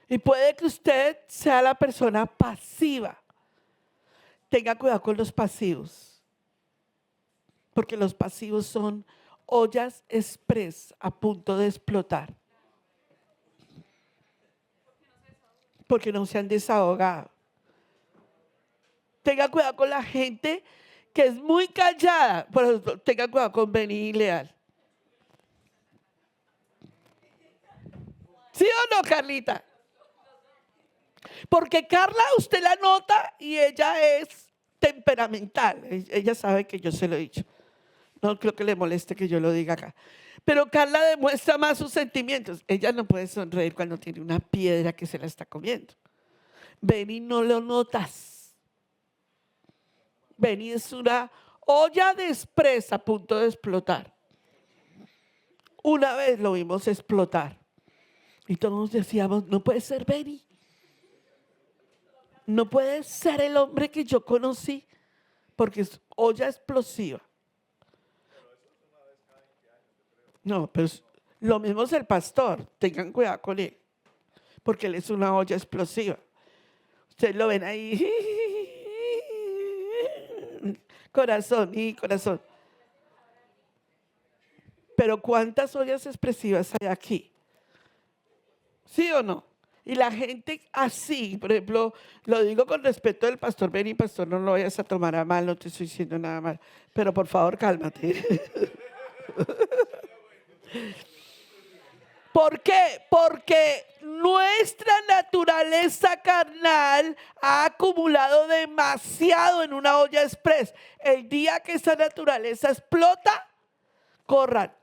Y puede que usted sea la persona pasiva. Tenga cuidado con los pasivos, porque los pasivos son ollas express a punto de explotar. Porque no se han desahogado. Tenga cuidado con la gente que es muy callada. Por ejemplo, tenga cuidado con Benny y Leal. ¿Sí o no, Carlita? Porque Carla, usted la nota y ella es temperamental. Ella sabe que yo se lo he dicho. No creo que le moleste que yo lo diga acá. Pero Carla demuestra más sus sentimientos. Ella no puede sonreír cuando tiene una piedra que se la está comiendo. Benny no lo notas. Benny es una olla de express a punto de explotar. Una vez lo vimos explotar. Y todos decíamos, no puede ser Benny. No puede ser el hombre que yo conocí. Porque es olla explosiva. No, pero lo mismo es el pastor. Tengan cuidado con él. Porque él es una olla explosiva. Ustedes lo ven ahí. Corazón y corazón. Pero ¿cuántas ollas expresivas hay aquí? ¿Sí o no? Y la gente así, por ejemplo, lo digo con respeto del pastor Benny, pastor, no lo vayas a tomar a mal, no te estoy diciendo nada mal. Pero por favor, cálmate. ¿Por qué? Porque nuestra naturaleza carnal ha acumulado demasiado en una olla express. El día que esa naturaleza explota, corran.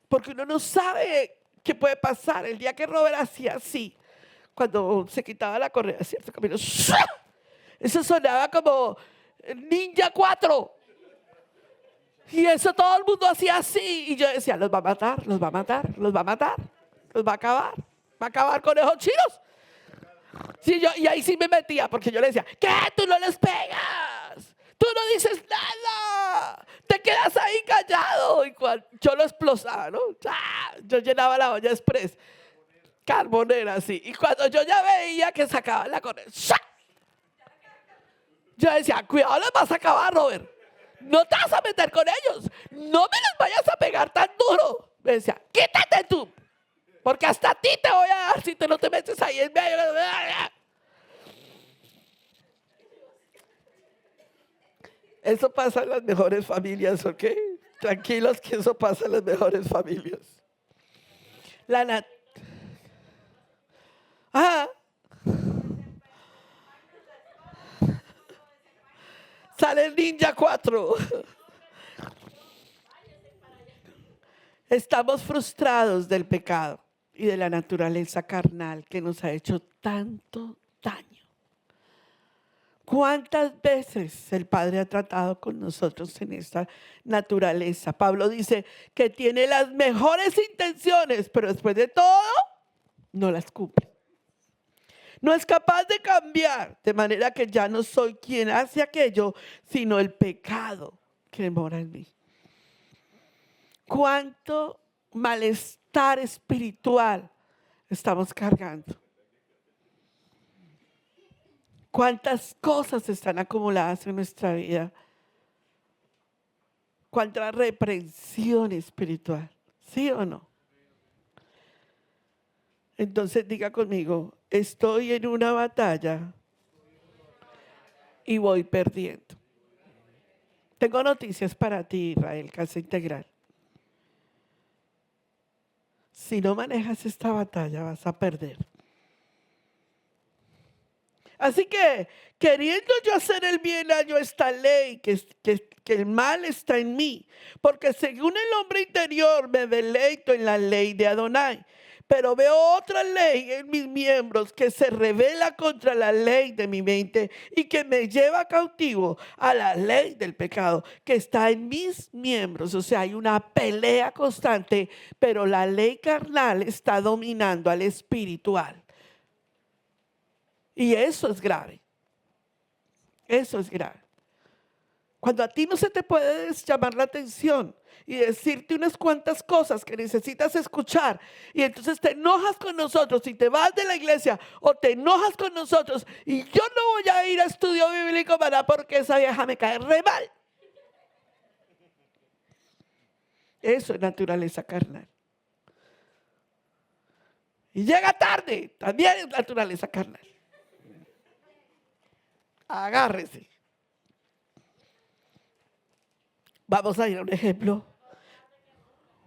Porque uno no sabe qué puede pasar. El día que Robert hacía así, cuando se quitaba la correa, ¿cierto? Camino, eso sonaba como Ninja 4. Y eso todo el mundo hacía así. Y yo decía, los va a matar, los va a matar, los va a matar, los va a acabar. Va a acabar con esos chinos. Sí, y ahí sí me metía, porque yo le decía, ¿qué? Tú no les pegas. Tú no dices nada. Te quedas ahí callado. Y cuando yo lo explosaba, ¿no? Yo llenaba la olla express. Carbonera, así. Y cuando yo ya veía que sacaba la correa, yo decía, cuidado, les vas a acabar, Robert. No te vas a meter con ellos. No me les vayas a pegar tan duro. Me decía, quítate tú. Porque hasta a ti te voy a dar si te no te metes ahí en medio. Eso pasa en las mejores familias, ¿ok? Tranquilos que eso pasa en las mejores familias. Sale el Ninja 4. Estamos frustrados del pecado y de la naturaleza carnal que nos ha hecho tanto daño. ¿Cuántas veces el Padre ha tratado con nosotros en esta naturaleza? Pablo dice que tiene las mejores intenciones, pero después de todo, no las cumple. No es capaz de cambiar, de manera que ya no soy quien hace aquello, sino el pecado que mora en mí. ¿Cuánto malestar espiritual estamos cargando? ¿Cuántas cosas están acumuladas en nuestra vida? ¿Cuánta reprensión espiritual? ¿Sí o no? Entonces diga conmigo, estoy en una batalla y voy perdiendo. Tengo noticias para ti, Israel, Casa Integral. Si no manejas esta batalla, vas a perder. Así que, queriendo yo hacer el bien, hallo esta ley, que el mal está en mí. Porque según el hombre interior me deleito en la ley de Adonai. Pero veo otra ley en mis miembros que se revela contra la ley de mi mente y que me lleva cautivo a la ley del pecado que está en mis miembros. O sea, hay una pelea constante, pero la ley carnal está dominando al espiritual. Y eso es grave. Eso es grave. Cuando a ti no se te puede llamar la atención y decirte unas cuantas cosas que necesitas escuchar, y entonces te enojas con nosotros y te vas de la iglesia, o te enojas con nosotros y yo no voy a ir a estudio bíblico para porque esa vieja me cae re mal. Eso es naturaleza carnal. Y llega tarde, también es naturaleza carnal. Agárrese. Vamos a ir a un ejemplo.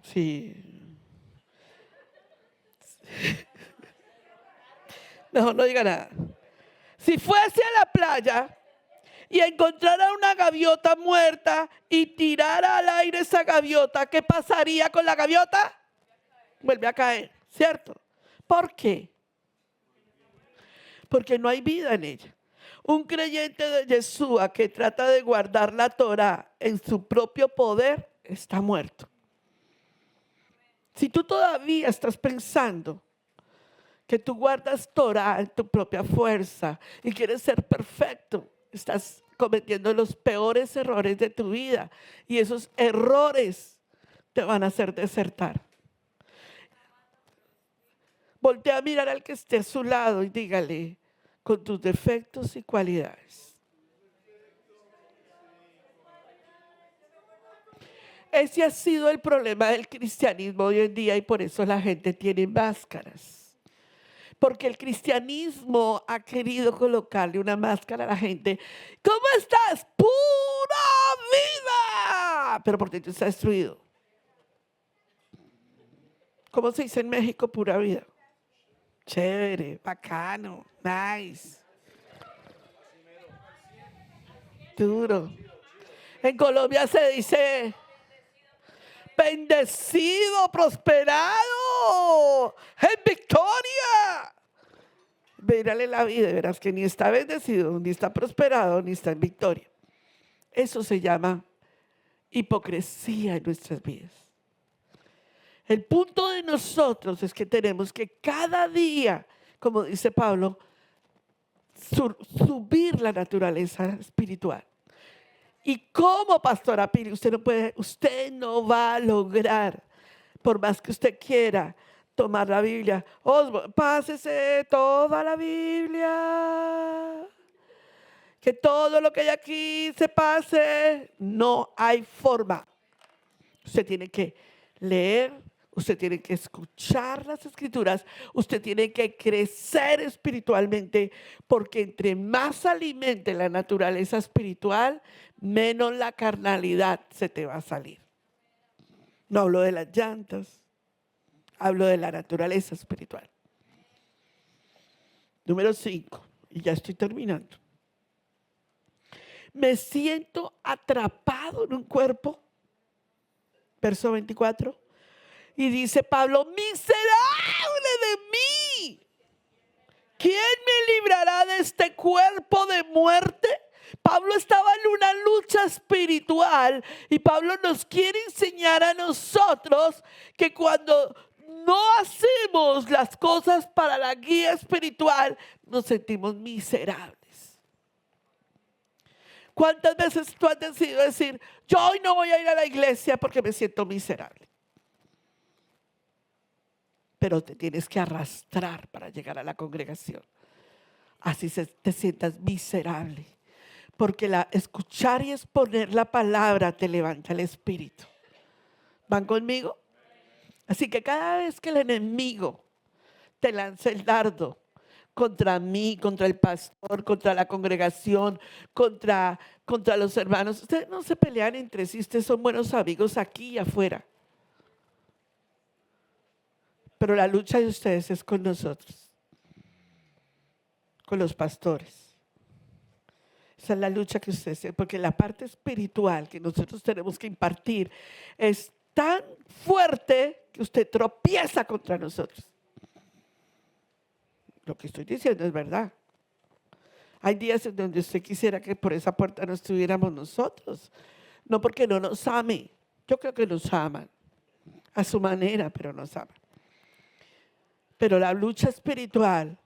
Sí. Mejor no diga nada. Si fuese a la playa y encontrara una gaviota muerta y tirara al aire esa gaviota, ¿qué pasaría con la gaviota? Vuelve a caer, ¿cierto? ¿Por qué? Porque no hay vida en ella. Un creyente de Yeshua que trata de guardar la Torah en su propio poder está muerto. Si tú todavía estás pensando que tú guardas Torah en tu propia fuerza y quieres ser perfecto, estás cometiendo los peores errores de tu vida, y esos errores te van a hacer desertar. Voltea a mirar al que esté a su lado y dígale: con tus defectos y cualidades. Ese ha sido el problema del cristianismo hoy en día, y por eso la gente tiene máscaras. Porque el cristianismo ha querido colocarle una máscara a la gente. ¿Cómo estás? ¡Pura vida! Pero por dentro está destruido. ¿Cómo se dice en México pura vida? Chévere, bacano, nice. Duro. En Colombia se dice bendecido, prosperado, en victoria. Mírale la vida y verás que ni está bendecido, ni está prosperado, ni está en victoria. Eso se llama hipocresía en nuestras vidas. El punto de nosotros es que tenemos que cada día, como dice Pablo, subir la naturaleza espiritual. Y como pastora Pili, usted no va a lograr, por más que usted quiera, tomar la Biblia. Pásese toda la Biblia. Que todo lo que hay aquí se pase. No hay forma. Usted tiene que leer. Usted tiene que escuchar las escrituras, usted tiene que crecer espiritualmente, porque entre más alimente la naturaleza espiritual, menos la carnalidad se te va a salir. No hablo de las llantas, hablo de la naturaleza espiritual. Número 5, y ya estoy terminando. Me siento atrapado en un cuerpo, verso 24. Y dice Pablo: miserable de mí, ¿quién me librará de este cuerpo de muerte? Pablo estaba en una lucha espiritual, y Pablo nos quiere enseñar a nosotros que cuando no hacemos las cosas para la guía espiritual, nos sentimos miserables. ¿Cuántas veces tú has decidido decir: yo hoy no voy a ir a la iglesia porque me siento miserable? Pero te tienes que arrastrar para llegar a la congregación. Así te sientas miserable. Porque escuchar y exponer la palabra te levanta el espíritu. ¿Van conmigo? Así que cada vez que el enemigo te lance el dardo contra mí, contra el pastor, contra la congregación, contra los hermanos, ustedes no se pelean entre sí, ustedes son buenos amigos aquí y afuera. Pero la lucha de ustedes es con nosotros, con los pastores. Esa es la lucha que ustedes tienen, porque la parte espiritual que nosotros tenemos que impartir es tan fuerte que usted tropieza contra nosotros. Lo que estoy diciendo es verdad. Hay días en donde usted quisiera que por esa puerta no estuviéramos nosotros. No porque no nos ame. Yo creo que nos aman a su manera, pero nos aman. Pero la lucha espiritual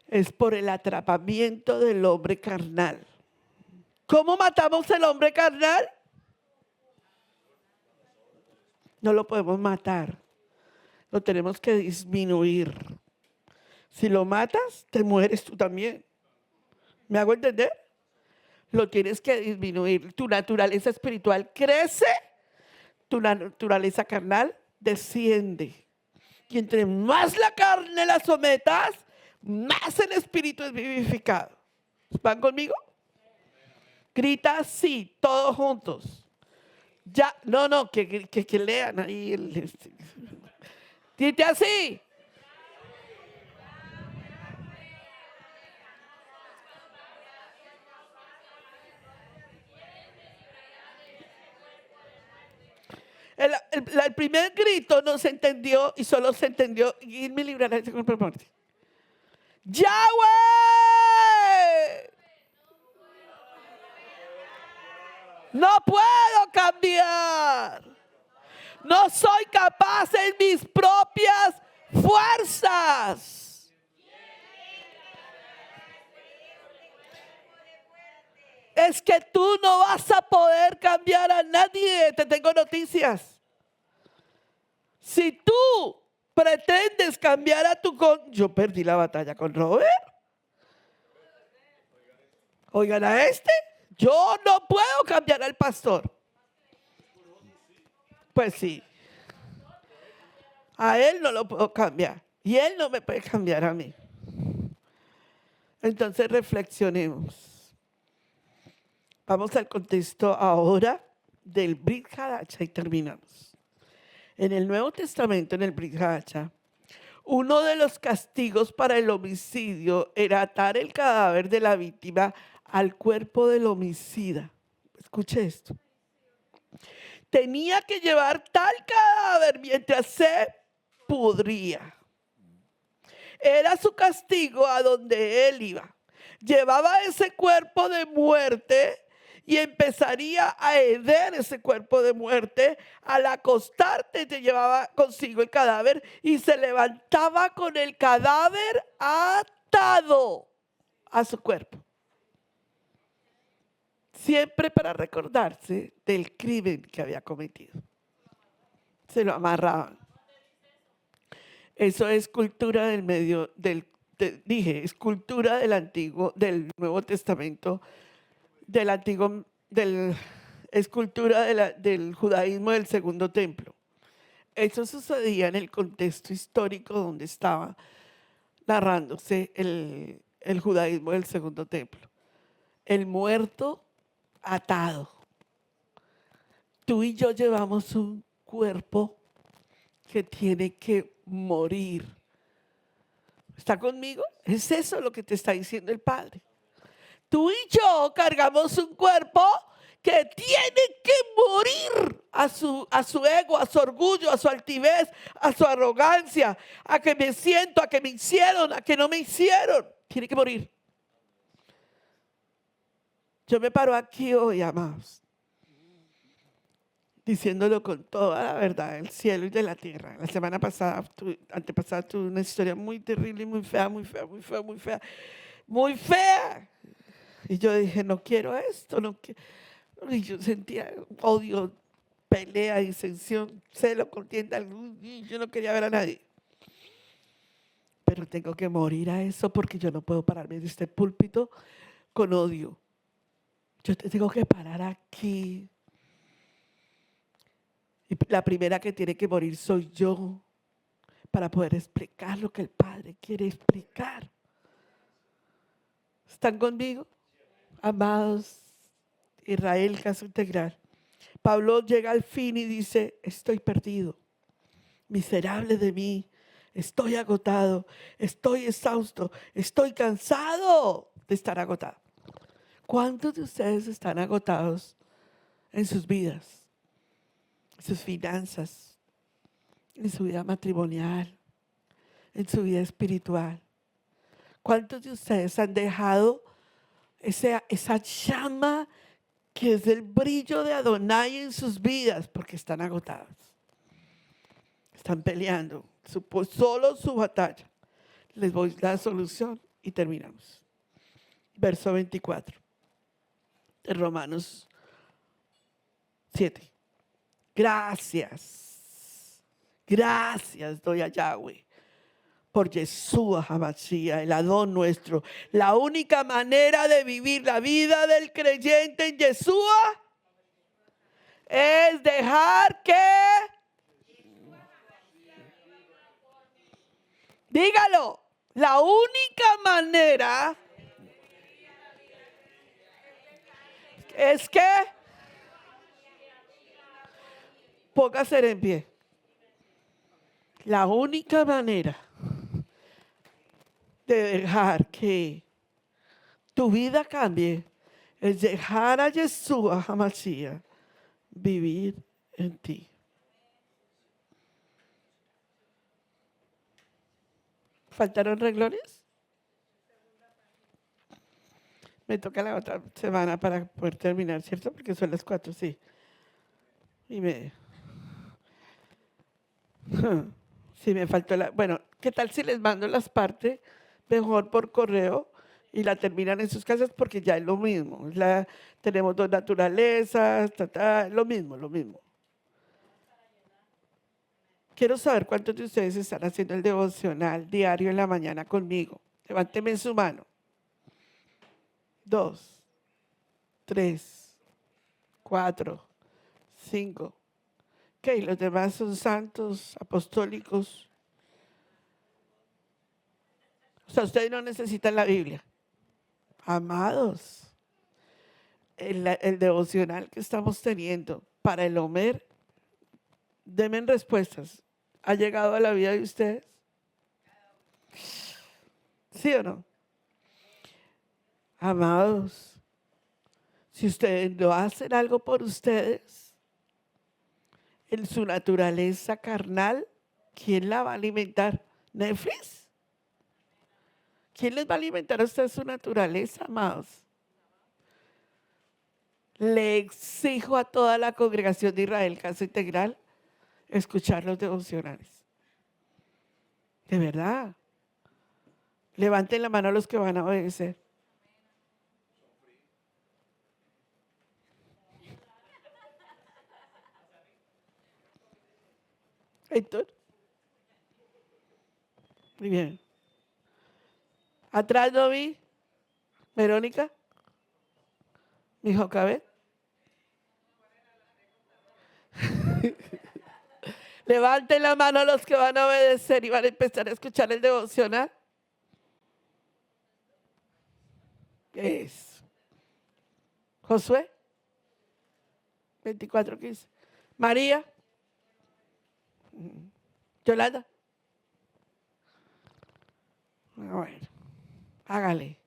es por el atrapamiento del hombre carnal. ¿Cómo matamos el hombre carnal? No lo podemos matar. Lo tenemos que disminuir. Si lo matas, te mueres tú también. ¿Me hago entender? Lo tienes que disminuir. Tu naturaleza espiritual crece, tu naturaleza carnal desciende. Y entre más la carne la sometas, más el espíritu es vivificado. ¿Van conmigo? Grita así, todos juntos. Ya, no, que lean ahí. Dite así. El primer grito no se entendió y solo se entendió. Y me librará de ese muerte. ¡Yahweh! No puedo cambiar. No soy capaz en mis propias fuerzas. Es que tú no vas a poder cambiar a nadie. Te tengo noticias. Si tú pretendes cambiar a tu yo perdí la batalla con Robert. Oigan a este. Yo no puedo cambiar al pastor. Pues sí. A él no lo puedo cambiar. Y él no me puede cambiar a mí. Entonces reflexionemos. Vamos al contexto ahora del Brit Hadacha y terminamos. En el Nuevo Testamento, en el Brit Hadacha, uno de los castigos para el homicidio era atar el cadáver de la víctima al cuerpo del homicida. Escuche esto. Tenía que llevar tal cadáver mientras se pudría. Era su castigo a donde él iba. Llevaba ese cuerpo de muerte y empezaría a heder ese cuerpo de muerte. Al acostarte te llevaba consigo el cadáver y se levantaba con el cadáver atado a su cuerpo. Siempre para recordarse del crimen que había cometido. Se lo amarraban. Eso es cultura del medio, es cultura del antiguo, del Nuevo Testamento, es cultura del judaísmo del Segundo Templo. Eso sucedía en el contexto histórico donde estaba narrándose el judaísmo del Segundo Templo. El muerto atado. Tú y yo llevamos un cuerpo que tiene que morir. ¿Está conmigo? Es eso lo que te está diciendo el Padre. Tú y yo cargamos un cuerpo que tiene que morir a su ego, a su orgullo, a su altivez, a su arrogancia, a que me siento, a que me hicieron, a que no me hicieron. Tiene que morir. Yo me paro aquí hoy, amados, diciéndolo con toda la verdad del cielo y de la tierra. La semana pasada, antepasada, tuve una historia muy terrible y muy fea, muy fea, muy fea, muy fea, muy fea. Y yo dije, no quiero esto, no quiero. Y yo sentía odio, pelea, disensión, celo, contienda. Yo no quería ver a nadie. Pero tengo que morir a eso porque yo no puedo pararme de este púlpito con odio. Yo te tengo que parar aquí. Y la primera que tiene que morir soy yo para poder explicar lo que el Padre quiere explicar. ¿Están conmigo? Amados, Israel, caso integral. Pablo llega al fin y dice, estoy perdido. Miserable de mí, estoy agotado, estoy exhausto, estoy cansado de estar agotado. ¿Cuántos de ustedes están agotados en sus vidas, en sus finanzas, en su vida matrimonial, en su vida espiritual? ¿Cuántos de ustedes han dejado esa llama que es el brillo de Adonai en sus vidas porque están agotados? Están peleando solo su batalla. Les voy a dar solución y terminamos. Verso 24 de Romanos 7. Gracias doy a Yahweh por Yeshua HaMashiach, el Adón nuestro. La única manera de vivir la vida del creyente en Yeshua es dejar que... Dígalo, la única manera es que póngase en pie. La única manera de dejar que tu vida cambie es dejar a Yeshua HaMashiach vivir en ti. ¿Faltaron renglones? Me toca la otra semana para poder terminar, ¿cierto? Porque son las 4, sí. Y sí, me faltó Bueno, ¿qué tal si les mando las partes mejor por correo y la terminan en sus casas? Porque ya es lo mismo. Tenemos 2 naturalezas, lo mismo. Quiero saber cuántos de ustedes están haciendo el devocional diario en la mañana conmigo. Levánteme su mano. 2, 3, 4, 5. Ok, los demás son santos, apostólicos. O sea, ustedes no necesitan la Biblia. Amados, el devocional que estamos teniendo para el Homer, denme respuestas. ¿Ha llegado a la vida de ustedes? ¿Sí o no? Amados, si ustedes no hacen algo por ustedes, en su naturaleza carnal, ¿quién la va a alimentar? ¿Netflix? ¿Quién les va a alimentar a ustedes su naturaleza, amados? Le exijo a toda la congregación de Israel Casa Integral escuchar los devocionales. De verdad. Levanten la mano a los que van a obedecer. Héctor. Muy bien. Atrás no vi. Verónica. Mi Jocabet. Levanten la mano a los que van a obedecer y van a empezar a escuchar el devocional. Eso. Josué. 24:15. María. Yolanda. Bueno, hágale.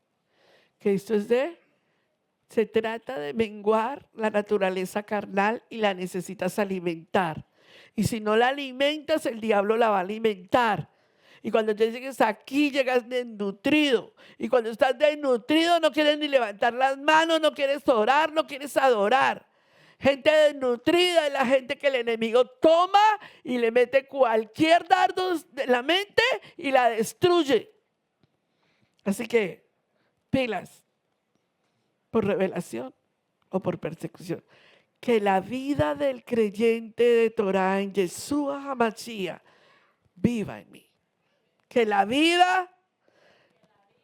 Que esto se trata de menguar la naturaleza carnal y la necesitas alimentar. Y si no la alimentas, el diablo la va a alimentar. Y cuando te llegues aquí, llegas desnutrido. Y cuando estás desnutrido, no quieres ni levantar las manos, no quieres orar, no quieres adorar. Gente desnutrida es la gente que el enemigo toma y le mete cualquier dardo en la mente y la destruye. Así que, pilas, por revelación o por persecución. Que la vida del creyente de Torah en Yeshua HaMashiach viva en mí. Que la vida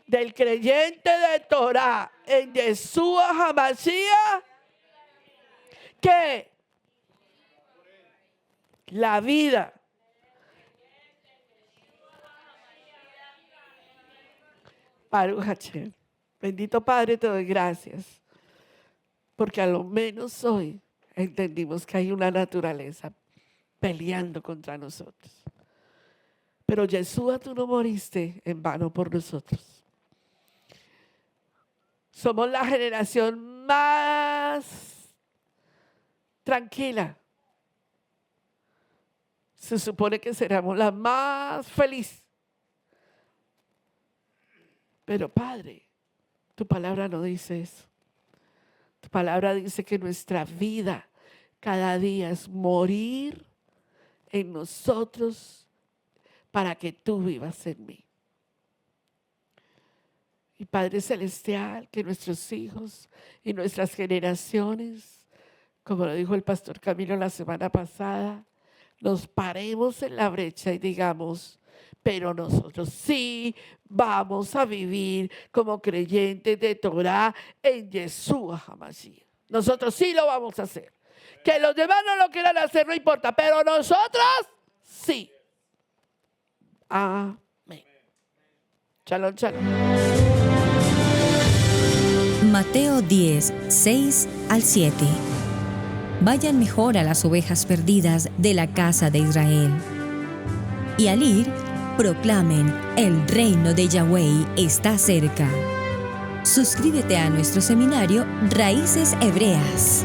del creyente de Torah en Yeshua HaMashiach, que la vida Baruch Hashem. Bendito Padre, te doy gracias, porque a lo menos hoy entendimos que hay una naturaleza peleando contra nosotros. Pero Yeshua, tú no moriste en vano por nosotros. Somos la generación más tranquila. Se supone que seremos la más feliz. Pero Padre, tu palabra no dice eso. Tu palabra dice que nuestra vida cada día es morir en nosotros para que tú vivas en mí. Y Padre Celestial, que nuestros hijos y nuestras generaciones, como lo dijo el pastor Camilo la semana pasada, nos paremos en la brecha y digamos, pero nosotros sí vamos a vivir como creyentes de Torah en Yeshua HaMashiach. Nosotros sí lo vamos a hacer. Que los demás no lo quieran hacer, no importa, pero nosotros sí. Amén. Shalom, shalom. Mateo 10, 6 al 7. Vayan mejor a las ovejas perdidas de la casa de Israel. Y al ir, proclamen, el reino de Yahweh está cerca. Suscríbete a nuestro seminario Raíces Hebreas.